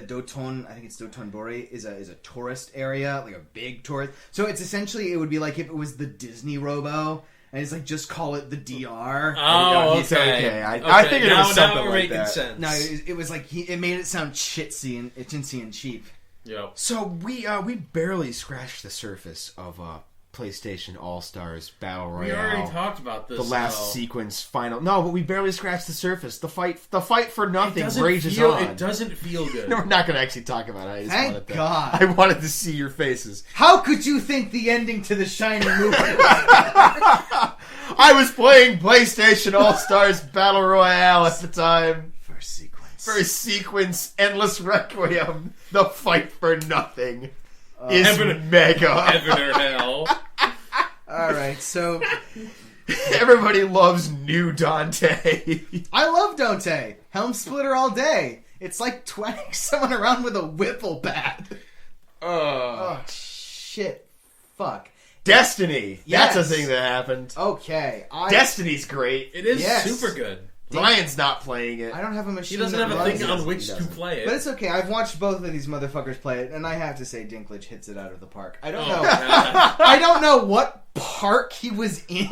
A: Doton, I think it's Dotonbori, is a tourist area, like a big tourist. So it's essentially, it would be like if it was the Disney Robo, and it's like, just call it the DR.
C: Oh,
D: okay. I figured it was something
C: now we're
D: like
C: making
D: that.
C: sense.
A: No, it was like, it made it sound chintzy and cheap.
C: Yo.
D: So we barely scratched the surface of PlayStation All-Stars Battle Royale.
C: We already talked about this.
D: The last sequence final. No, but we barely scratched the surface. The fight for nothing
C: It
D: rages on.
C: It doesn't feel good.
D: No, we're not going to actually talk about it.
A: Thank God.
D: I wanted to see your faces.
A: How could you think the ending to the Shining movie was?
D: I was playing PlayStation All-Stars Battle Royale at the time.
A: First sequence.
D: First sequence, Endless Requiem, the fight for nothing is
C: Heaven-
D: mega.
C: Heaven or hell.
A: All right, so
D: Everybody loves new Dante.
A: I love Dante. Helm Splitter all day. It's like twanging someone around with a whipple bat. Oh, shit. Fuck.
D: Destiny.
A: Yes.
D: That's a thing that happened.
A: Okay.
D: Destiny's great.
C: It is
A: Yes.
C: super good.
D: Ryan's not playing it.
A: I don't have a machine.
C: He doesn't
A: that
C: have a
A: runs
C: thing
A: it.
C: on which
D: He
C: to
D: doesn't.
C: play it.
A: But it's okay. I've watched both of these motherfuckers play it, and I have to say Dinklage hits it out of the park. I don't know.
C: God.
A: I don't know what park he was in.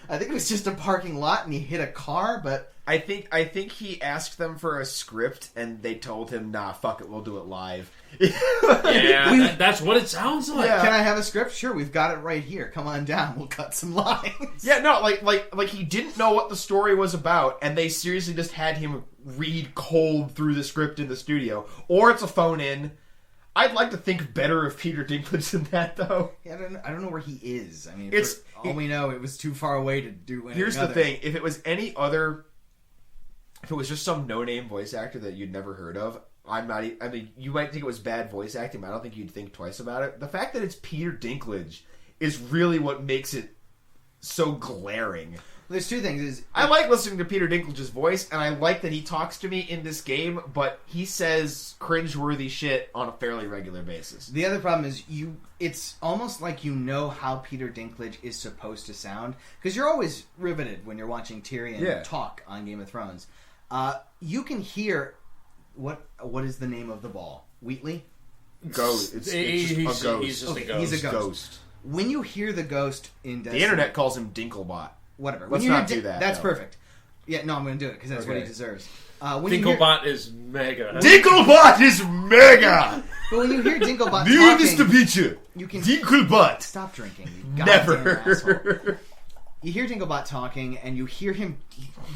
A: I think it was just a parking lot, and he hit a car. But
D: I think he asked them for a script, and they told him, "Nah, fuck it, we'll do it live."
C: Yeah, that's what it sounds like.
D: Yeah.
A: can I have a script? Sure, we've got it right here. Come on down. We'll cut some lines.
D: Yeah, no, like he didn't know what the story was about, and they seriously just had him read cold through the script in the studio, or it's a phone in. I'd like to think better of Peter Dinklage than that, though.
A: Yeah, I don't know where he is. I mean,
D: It's-
A: for all we know, it was too far away to do anything.
D: Here's the
A: other.
D: thing: if it was any other, if it was just some no-name voice actor that you'd never heard of, I'm not. I mean, you might think it was bad voice acting, but I don't think you'd think twice about it. The fact that it's Peter Dinklage is really what makes it so glaring.
A: There's two things. Is
D: I like listening to Peter Dinklage's voice, and I like that he talks to me in this game, but he says cringeworthy shit on a fairly regular basis.
A: The other problem is it's almost like you know how Peter Dinklage is supposed to sound, because you're always riveted when you're watching Tyrion talk on Game of Thrones. You can hear what is the name of the ball? Wheatley?
D: Ghost. It's
C: He's
D: just a ghost.
C: he's just
A: Okay,
C: a ghost.
A: he's a ghost.
D: Ghost.
A: When you hear the ghost in Destiny,
D: The internet calls him Dinklebot.
A: whatever.
D: Let's
A: When you
D: not
A: hear
D: do that,
A: That's
D: no.
A: perfect. Yeah, no, I'm going to do it because that's what he
D: Okay.
A: deserves. When you hear,
C: Dinklebot is mega.
D: Dinklebot is mega!
A: but when you hear Dinklebot
D: Nice to
A: talking,
D: meet you.
A: you can
D: Dinklebot.
A: stop drinking. You goddamn asshole.
D: Never.
A: You hear Dinklebot talking, and you hear him.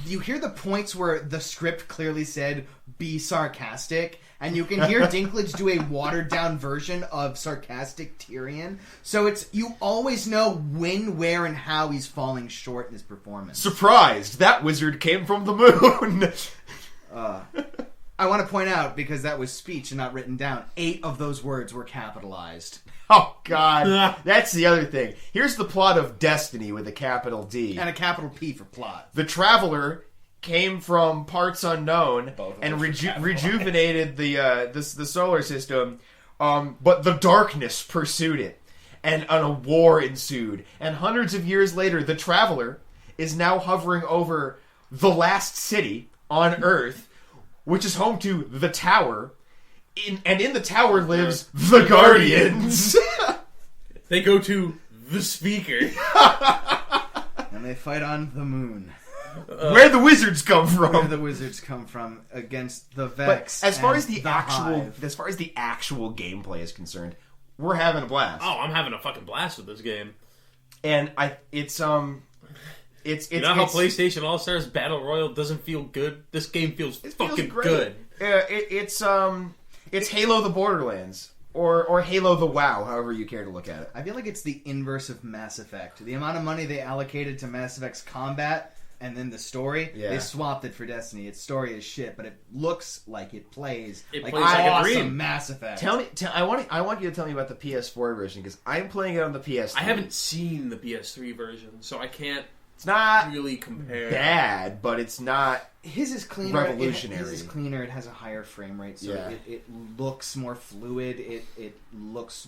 A: You hear the points where the script clearly said "be sarcastic," and you can hear Dinklage do a watered down version of sarcastic Tyrion. So it's you always know when, where, and how he's falling short in his performance.
D: Surprised, that wizard came from the moon.
A: I want to point out, because that was speech and not written down, 8 of those words were capitalized.
D: Oh, God. That's the other thing. Here's the plot of Destiny with a capital D.
A: And a capital P for plot.
D: The Traveler came from parts unknown
G: Both of
D: and
G: which are capitalized.
D: rejuvenated the solar system, but the darkness pursued it, and a war ensued. And hundreds of years later, the Traveler is now hovering over the last city on Earth, which is home to the Tower. And in the Tower lives the Guardians.
C: They go to the speaker.
A: And they fight on the moon.
D: Where the wizards come
A: Where
D: from.
A: the wizards come from against the
D: But
A: Vex.
D: as far
A: and
D: as the
A: Hive.
D: actual gameplay is concerned, we're having a blast.
C: Oh, I'm having a fucking blast with this game.
D: And it's
C: You know how PlayStation All Stars Battle Royale doesn't feel good? This game feels fucking good.
D: It's Halo the Borderlands or Halo the WoW, however you care to look at it.
A: I feel like it's the inverse of Mass Effect. The amount of money they allocated to Mass Effect's combat and then the story,
D: Yeah.
A: they swapped it for Destiny. Its story is shit, but it looks like it plays
C: It
A: like
C: plays like a
A: awesome
C: dream.
A: Mass Effect.
D: I want you to tell me about the PS4 version because I'm playing it on the PS3.
C: I haven't seen the PS3 version, so I can't
D: It's not
C: really compare.
D: bad, but it's not.
A: His is cleaner.
D: Revolutionary.
A: His is cleaner. It has a higher frame rate, so
D: Yeah.
A: it looks more fluid. It looks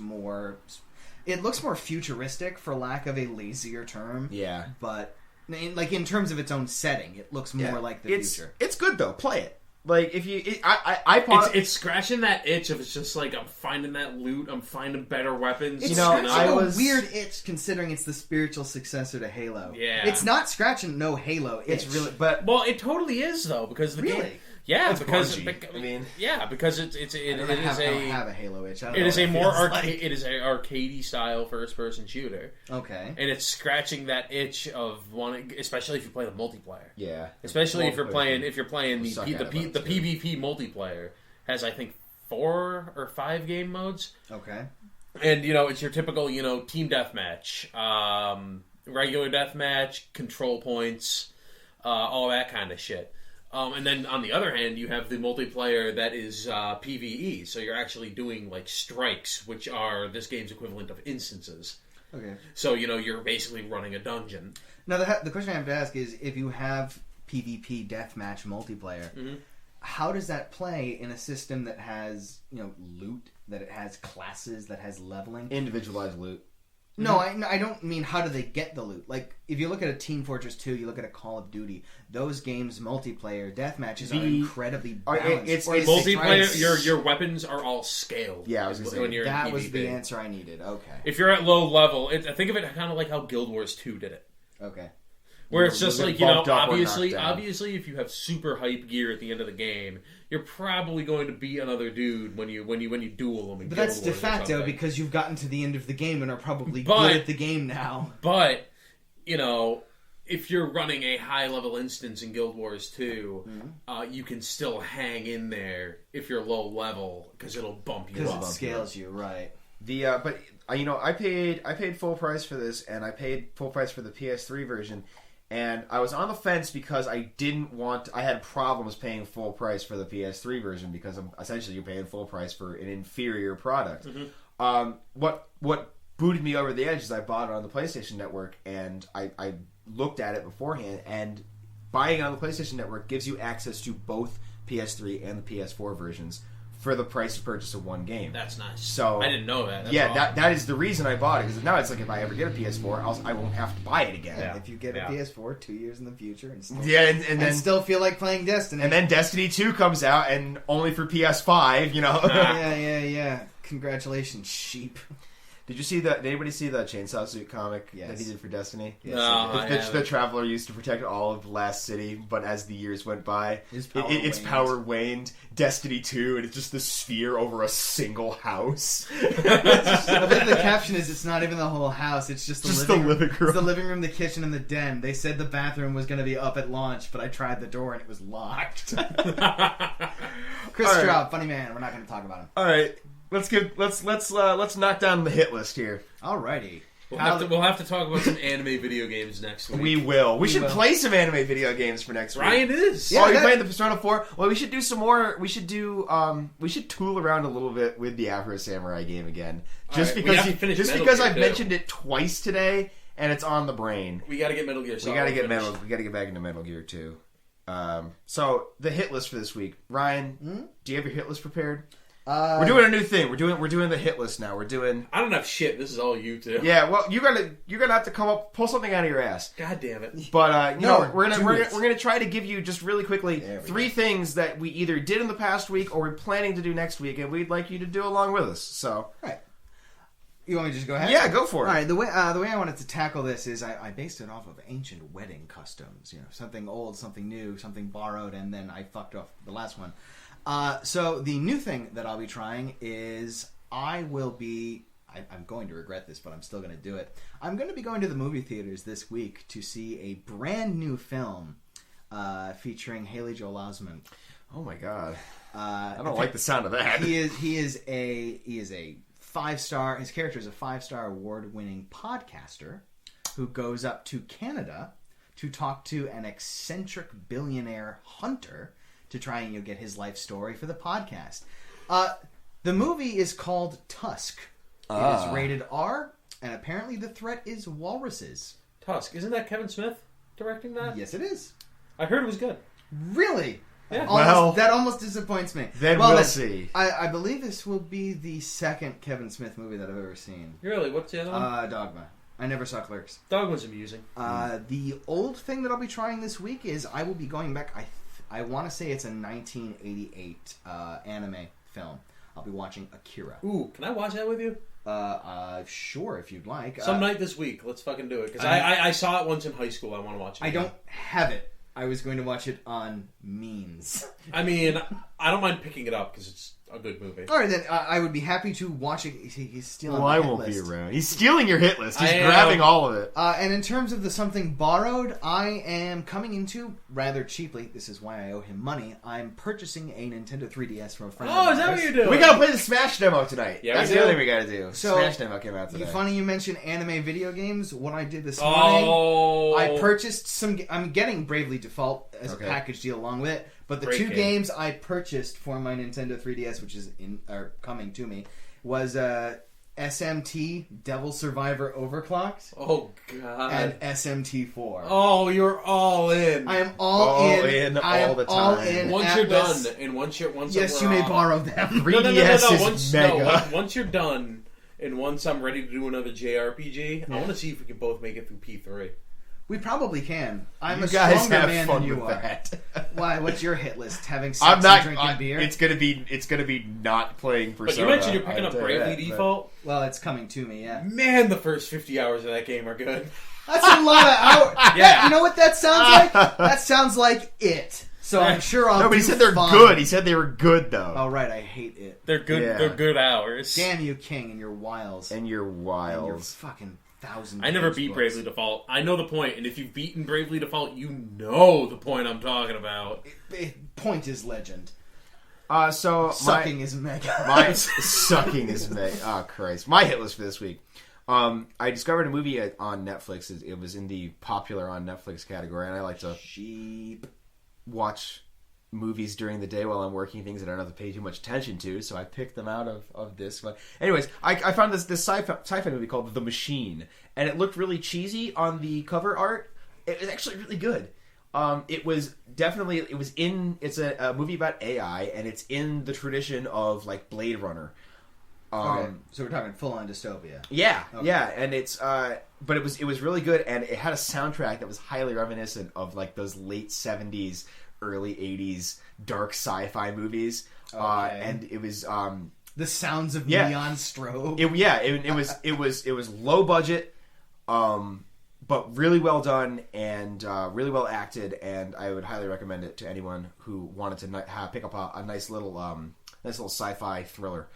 A: more futuristic, for lack of a lazier term.
D: Yeah.
A: But in terms of its own setting, it looks more like the future.
D: It's good though. Play it. Like if you, I
C: It's scratching that itch of it's just like I'm finding that loot, I'm finding better weapons.
A: It's
D: You know,
A: scratching
D: I
A: a
D: was-
A: weird itch, considering it's the spiritual successor to Halo.
C: Yeah.
A: It's not scratching no Halo itch.
D: it's really, but
C: Well, it totally is though because the
A: Really?
C: game. Yeah,
D: It's
C: because
D: Bungie. I mean-
C: yeah, because it
A: I
C: is
A: don't have a Halo itch. I don't
C: it
A: know
C: is
A: what
C: a more
A: feels
C: arcade.
A: like.
C: It is an arcadey style first person shooter,
A: Okay.
C: and it's scratching that itch of wanting, especially if you play the multiplayer.
D: yeah.
C: Especially if you're playing
D: Multiplayer.
C: the
D: Suck
C: the
D: at it, but it's good.
C: PvP multiplayer has I think 4 or 5 game modes,
A: Okay.
C: and it's your typical team deathmatch, regular deathmatch, control points, all that kind of shit. And then on the other hand, you have the multiplayer that is PvE. So you're actually doing like strikes, which are this game's equivalent of instances.
A: Okay.
C: So you're basically running a dungeon.
A: Now the question I have to ask is, if you have PvP deathmatch multiplayer, how does that play in a system that has loot, that it has classes, that has leveling,
D: Individualized loot.
A: No, I don't mean how do they get the loot. Like, if you look at a Team Fortress 2, you look at a Call of Duty, those games, multiplayer, deathmatches are incredibly balanced.
D: It's
C: Multiplayer, your weapons are all scaled.
D: Yeah, I was going to say,
A: that was the answer I needed. Okay.
C: If you're at low level, I think of it kind of like how Guild Wars 2 did it.
A: Okay.
C: Where it's just like, obviously, if you have super hype gear at the end of the game, you're probably going to beat another dude when you duel him.
A: But that's de facto because you've gotten to the end of the game and are probably good at the game now.
C: But, if you're running a high level instance in Guild Wars 2, you can still hang in there if you're low level because it'll bump you up.
A: Because it scales you, right.
D: But I paid full price for this, and I paid full price for the PS3 version. And I was on the fence because I had problems paying full price for the PS3 version because essentially you're paying full price for an inferior product. What booted me over the edge is I bought it on the PlayStation Network, and I looked at it beforehand, and buying it on the PlayStation Network gives you access to both PS3 and the PS4 versions for the price of purchase of one game.
C: That's nice.
D: So
C: I didn't know that.
D: That is the reason I bought it, because now it's like if I ever get a PS4, I won't have to buy it again.
A: Yeah. If you get a PS4 2 years in the future and still,
D: and then
A: still feel like playing Destiny,
D: and then Destiny 2 comes out and only for PS5,
A: yeah. Congratulations, sheep.
D: Did anybody see the Chainsaw Suit comic that he did for Destiny?
A: Yes,
D: the Traveler used to protect all of Last City, but as the years went by, its power waned. Destiny 2, and it's just the sphere over a single house.
A: I think the caption is, it's not even the whole house, it's just the living room. It's the living room, the kitchen, and the den. They said the bathroom was going to be up at launch, but I tried the door and it was locked. Chris Straub, funny man. We're not going to talk about him.
D: All right. Let's knock down the hit list here.
A: Alrighty.
C: We'll have to talk about some anime video games next week.
D: We will. We should play some anime video games for next week.
C: Ryan is.
D: Yeah, you playing the Persona 4? Well, we should do some more. We should tool around a little bit with the Afro Samurai game again. Just because I've mentioned it twice today and it's on the brain.
C: We got to get Metal Gear Solid.
D: We got to get back into Metal Gear 2. So the hit list for this week. Ryan, do you have your hit list prepared? We're doing a new thing. We're doing the hit list now.
C: I don't have shit. This is all you two.
D: Yeah, well, you're gonna have to pull something out of your ass.
C: God damn it!
D: But we're gonna try to give you just really quickly three things that we either did in the past week or we're planning to do next week, and we'd like you to do along with us. So,
A: all right. You want me to just go ahead?
D: Yeah, go for it.
A: All right. The way I wanted to tackle this is I based it off of ancient wedding customs. Something old, something new, something borrowed, and then I fucked off the last one. So the new thing that I'll be trying is I'm going to regret this, but I'm still going to do it. I'm going to be going to the movie theaters this week to see a brand new film featuring Haley Joel Osment.
D: Oh my god! I don't like the sound of that.
A: He is a 5-star. His character is a 5-star award-winning podcaster who goes up to Canada to talk to an eccentric billionaire hunter to try and get his life story for the podcast. The movie is called Tusk. It is rated R, and apparently the threat is walruses.
C: Tusk. Isn't that Kevin Smith directing that?
A: Yes, it is.
C: I heard it was good.
A: Really?
C: Yeah.
A: That almost disappoints me.
D: Then we'll see.
A: I believe this will be the second Kevin Smith movie that I've ever seen.
C: Really? What's the other one?
A: Dogma. I never saw Clerks.
C: Dogma's amusing.
A: The old thing that I'll be trying this week is I will be going back... I want to say it's a 1988 anime film. I'll be watching Akira.
C: Ooh, can I watch that with you?
A: Sure, if you'd like.
C: Some night this week. Let's fucking do it. Because I saw it once in high school. I want to watch it again.
A: I don't have it. I was going to watch it on Means.
C: I mean, I don't mind picking it up because it's a good movie.
A: All right, then I would be happy to watch it. He's stealing
D: Well,
A: my
D: I
A: hit
D: won't
A: list.
D: be around. He's stealing your hit list. He's
C: I
D: grabbing
C: am.
D: all of it.
A: And in terms of the something borrowed, I am coming into rather cheaply. This is why I owe him money. I'm purchasing a Nintendo 3DS from a friend.
C: Oh,
A: of
C: is that
A: ours.
C: what you're doing?
D: We gotta play the Smash demo tonight.
C: Yeah,
D: That's
C: we
D: the other
C: do.
D: thing we gotta do.
A: So,
D: Smash demo came out today.
A: Funny you mentioned anime video games. What I did this morning,
C: Oh,
A: I purchased some. I'm getting Bravely Default as
D: Okay.
A: a package deal along with it. But the
C: Great
A: two
C: game.
A: games I purchased for my Nintendo 3DS, which is coming to me, was SMT Devil Survivor Overclocked
C: Oh God.
A: and SMT4.
C: Oh, you're all in.
A: I am all in. I am
D: all the
A: all
D: time.
A: in.
C: Once you're
A: Atlas.
C: done, and once
A: Yes,
C: we're
A: you may
C: off-
A: borrow them.
D: 3DS is
C: Once,
D: mega.
C: once you're done, and once I'm ready to do another JRPG, I want to see if we can both make it through P3.
A: We probably can. I'm
D: You
A: a
D: guys
A: stronger
D: have
A: man
D: fun
A: than you
D: with
A: are.
D: that.
A: Why? What's your hit list? Having sex
D: I'm not.
A: and drinking beer?
D: It's gonna be not playing Persona.
C: But you mentioned you're picking
D: I'll
C: up
D: tell you
C: Bravely
D: that, but-
C: Default.
A: Well, it's coming to me. Yeah,
C: Man, the first 50 hours of that game are good.
A: that's a lot of hours.
C: Yeah.
A: You know what that sounds like? That sounds like it. So I'm sure I'll.
D: No, but he
A: do
D: said they're
A: fine.
D: good. He said they were good though.
A: Oh right, I hate it.
C: They're good.
D: Yeah.
C: They're good hours.
A: Damn you, King, and your wiles.
D: And you're
A: And your
D: wild.
A: fucking thousand.
C: I never
A: page
C: beat
A: books.
C: Bravely Default. I know the point, and if you've beaten Bravely Default, you know the point I'm talking about.
A: Point is legend.
D: So
A: Sucking is mega.
D: my sucking is mega. Oh Christ! My hit list for this week. I discovered a movie on Netflix. It was in the popular on Netflix category, and I like to
A: Sheep.
D: watch movies during the day while I'm working, things that I don't have to pay too much attention to, so I picked them out of this. But anyways, I found this sci-fi movie called The Machine, and it looked really cheesy on the cover art. It was actually really good. It's a movie about AI, and it's in the tradition of like Blade Runner.
A: Okay, so we're talking full on dystopia.
D: Yeah,
A: Okay.
D: yeah, and it's but it was really good, and it had a soundtrack that was highly reminiscent of like those late 70s, early 80s dark sci-fi movies.
A: Okay.
D: And it was
A: The sounds of
D: Yeah.
A: neon strobe.
D: it was low budget, but really well done and really well acted, and I would highly recommend it to anyone who wanted to pick up a nice little sci-fi thriller.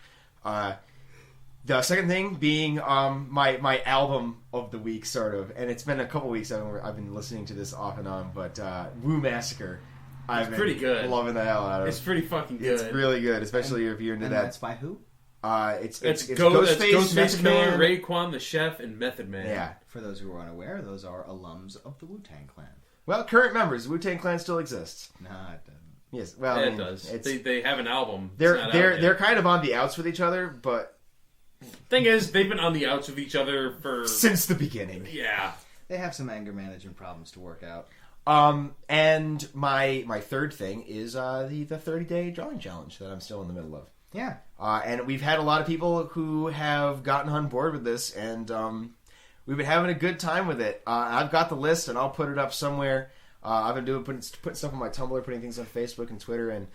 D: The second thing being my album of the week, sort of, and it's been a couple weeks I've been listening to this off and on, but Wu Massacre. I've been
C: pretty good.
D: loving the hell out of it.
C: It's pretty fucking good.
D: It's really good, especially if you're into
A: and
D: that.
A: that's by who?
C: It's
D: It's
C: Ghostface,
D: Ghostface,
C: Method
D: Man.
C: Miller, Raekwon the Chef, and Method Man.
D: Yeah.
A: For those who are unaware, those are alums of the Wu-Tang Clan.
D: Well, current members, Wu-Tang Clan still exists.
A: Nah, it doesn't.
D: Yes. Well,
C: Yeah,
D: I
C: it
D: mean,
C: does.
D: It's,
C: They have an album. It's
D: they're
C: not out
D: they're
C: yet.
D: they're kind of on the outs with each other, but
C: Thing is, they've been on the outs with each other for
D: since the beginning.
C: yeah.
A: They have some anger management problems to work out.
D: And my third thing is the 30-day drawing challenge that I'm still in the middle of.
A: Yeah.
D: And we've had a lot of people who have gotten on board with this, and we've been having a good time with it. I've got the list, and I'll put it up somewhere. I've been putting stuff on my Tumblr, putting things on Facebook and Twitter, and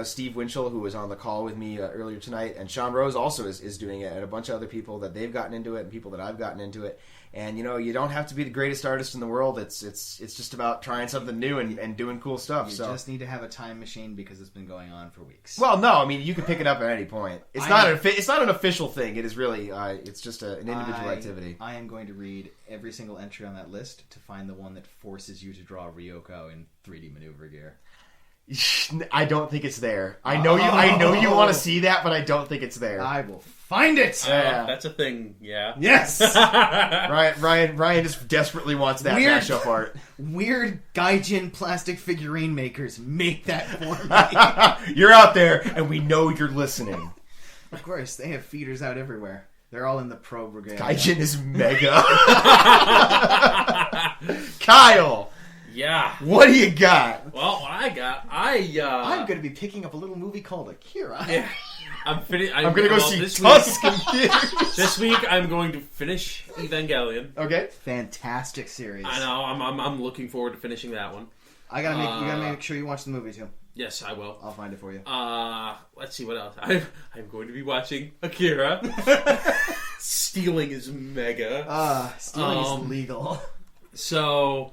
D: Steve Winchell, who was on the call with me earlier tonight, and Sean Rose also is doing it, and a bunch of other people that they've gotten into it, and people that I've gotten into it. And you don't have to be the greatest artist in the world. It's just about trying something new and doing cool stuff.
A: You
D: So
A: just need to have a time machine because it's been going on for weeks.
D: well, no, I mean you can pick it up at any point. It's not an official thing. It is really it's just an individual activity.
A: I am going to read every single entry on that list to find the one that forces you to draw Ryoko in 3D maneuver gear.
D: I don't think it's there. I know you want to see that, but I don't think it's there.
A: I will find it.
D: Yeah.
C: That's a thing. Yeah.
A: Yes.
D: Ryan just desperately wants that
A: Weird.
D: mashup art.
A: Weird gaijin plastic figurine makers, make that for me.
D: You're out there, and we know you're listening.
A: Of course, they have feeders out everywhere. They're all in the pro brigade.
D: Gaijin is mega. Kyle,
C: Yeah.
D: what do you got?
C: Well, what I got,
A: I'm going to be picking up a little movie called Akira.
C: Yeah. I'm
D: I'm gonna go see
C: this
D: Tusken
C: week.
D: Gears.
C: This week, I'm going to finish Evangelion.
D: Okay.
A: Fantastic series.
C: I know. I'm looking forward to finishing that one.
A: You gotta make sure you watch the movie too.
C: Yes, I will.
A: I'll find it for you.
C: Let's see what else. I'm going to be watching Akira. Stealing is mega.
A: Stealing is legal.
C: So,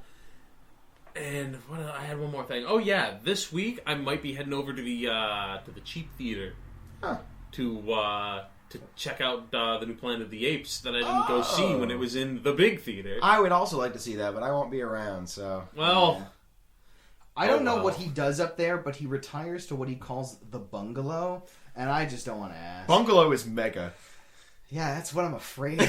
C: And I had one more thing. Oh yeah, this week I might be heading over to the cheap theater to check out the new Planet of the Apes that I didn't go see when it was in the big theater.
D: I would also like to see that, but I won't be around. So
A: I don't know what he does up there, but he retires to what he calls the bungalow, and I just don't want to ask.
D: Bungalow is mega.
A: Yeah, that's what I'm afraid of.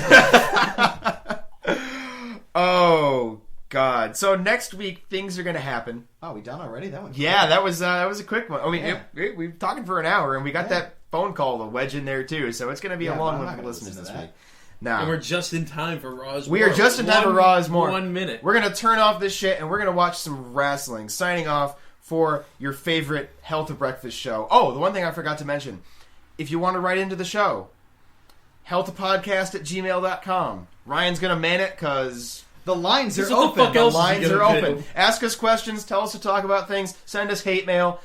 D: Oh God! So next week things are going to happen.
A: Oh, we done already? That one?
D: Yeah, that was a quick one. I mean,
A: Yeah.
D: we've been talking for an hour, and we got that phone call to wedge in there too. So it's going to be a long
A: I'm
D: one
A: not
D: for
A: gonna
D: listeners
A: listen
D: this
A: to
D: week.
C: And
D: Now
C: we're just in time for Raw's
D: we
C: More.
D: are just in time for Raw's More.
C: 1 minute.
D: We're going to turn off this shit, and we're going to watch some wrestling. Signing off for your favorite Hell to Breakfast show. Oh, the one thing I forgot to mention: if you want to write into the show, helltopodcast@gmail.com. Ryan's going to man it because
A: The lines are
C: What the
A: open.
C: fuck else is he
D: lines
C: gonna
D: are
C: do?
D: open. Ask us questions. Tell us to talk about things. Send us hate mail.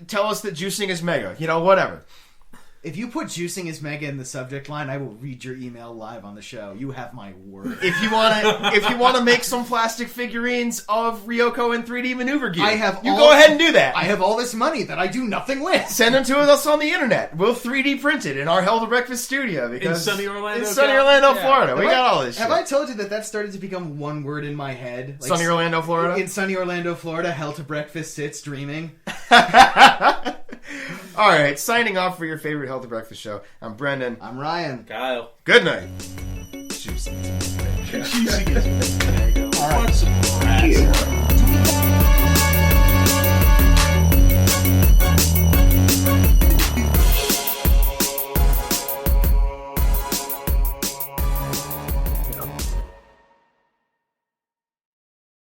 D: Tell us that juicing is mega. Whatever.
A: If you put juicing is mega in the subject line, I will read your email live on the show. You have my word.
D: If you want to make some plastic figurines of Ryoko in 3D maneuver gear, go ahead and do that.
A: I have all this money that I do nothing with.
D: Send them to us on the internet. We'll 3D print it in our Hell to Breakfast studio because
C: In sunny Orlando,
D: Florida. We got all this shit.
A: Have I told you that started to become one word in my head? Like,
D: Sunny Orlando, Florida?
A: In sunny Orlando, Florida, Hell to Breakfast sits dreaming.
D: All right, signing off for your favorite Hell to Breakfast show. I'm Brendan.
A: I'm Ryan.
C: Kyle.
D: Good night.
C: Juicy is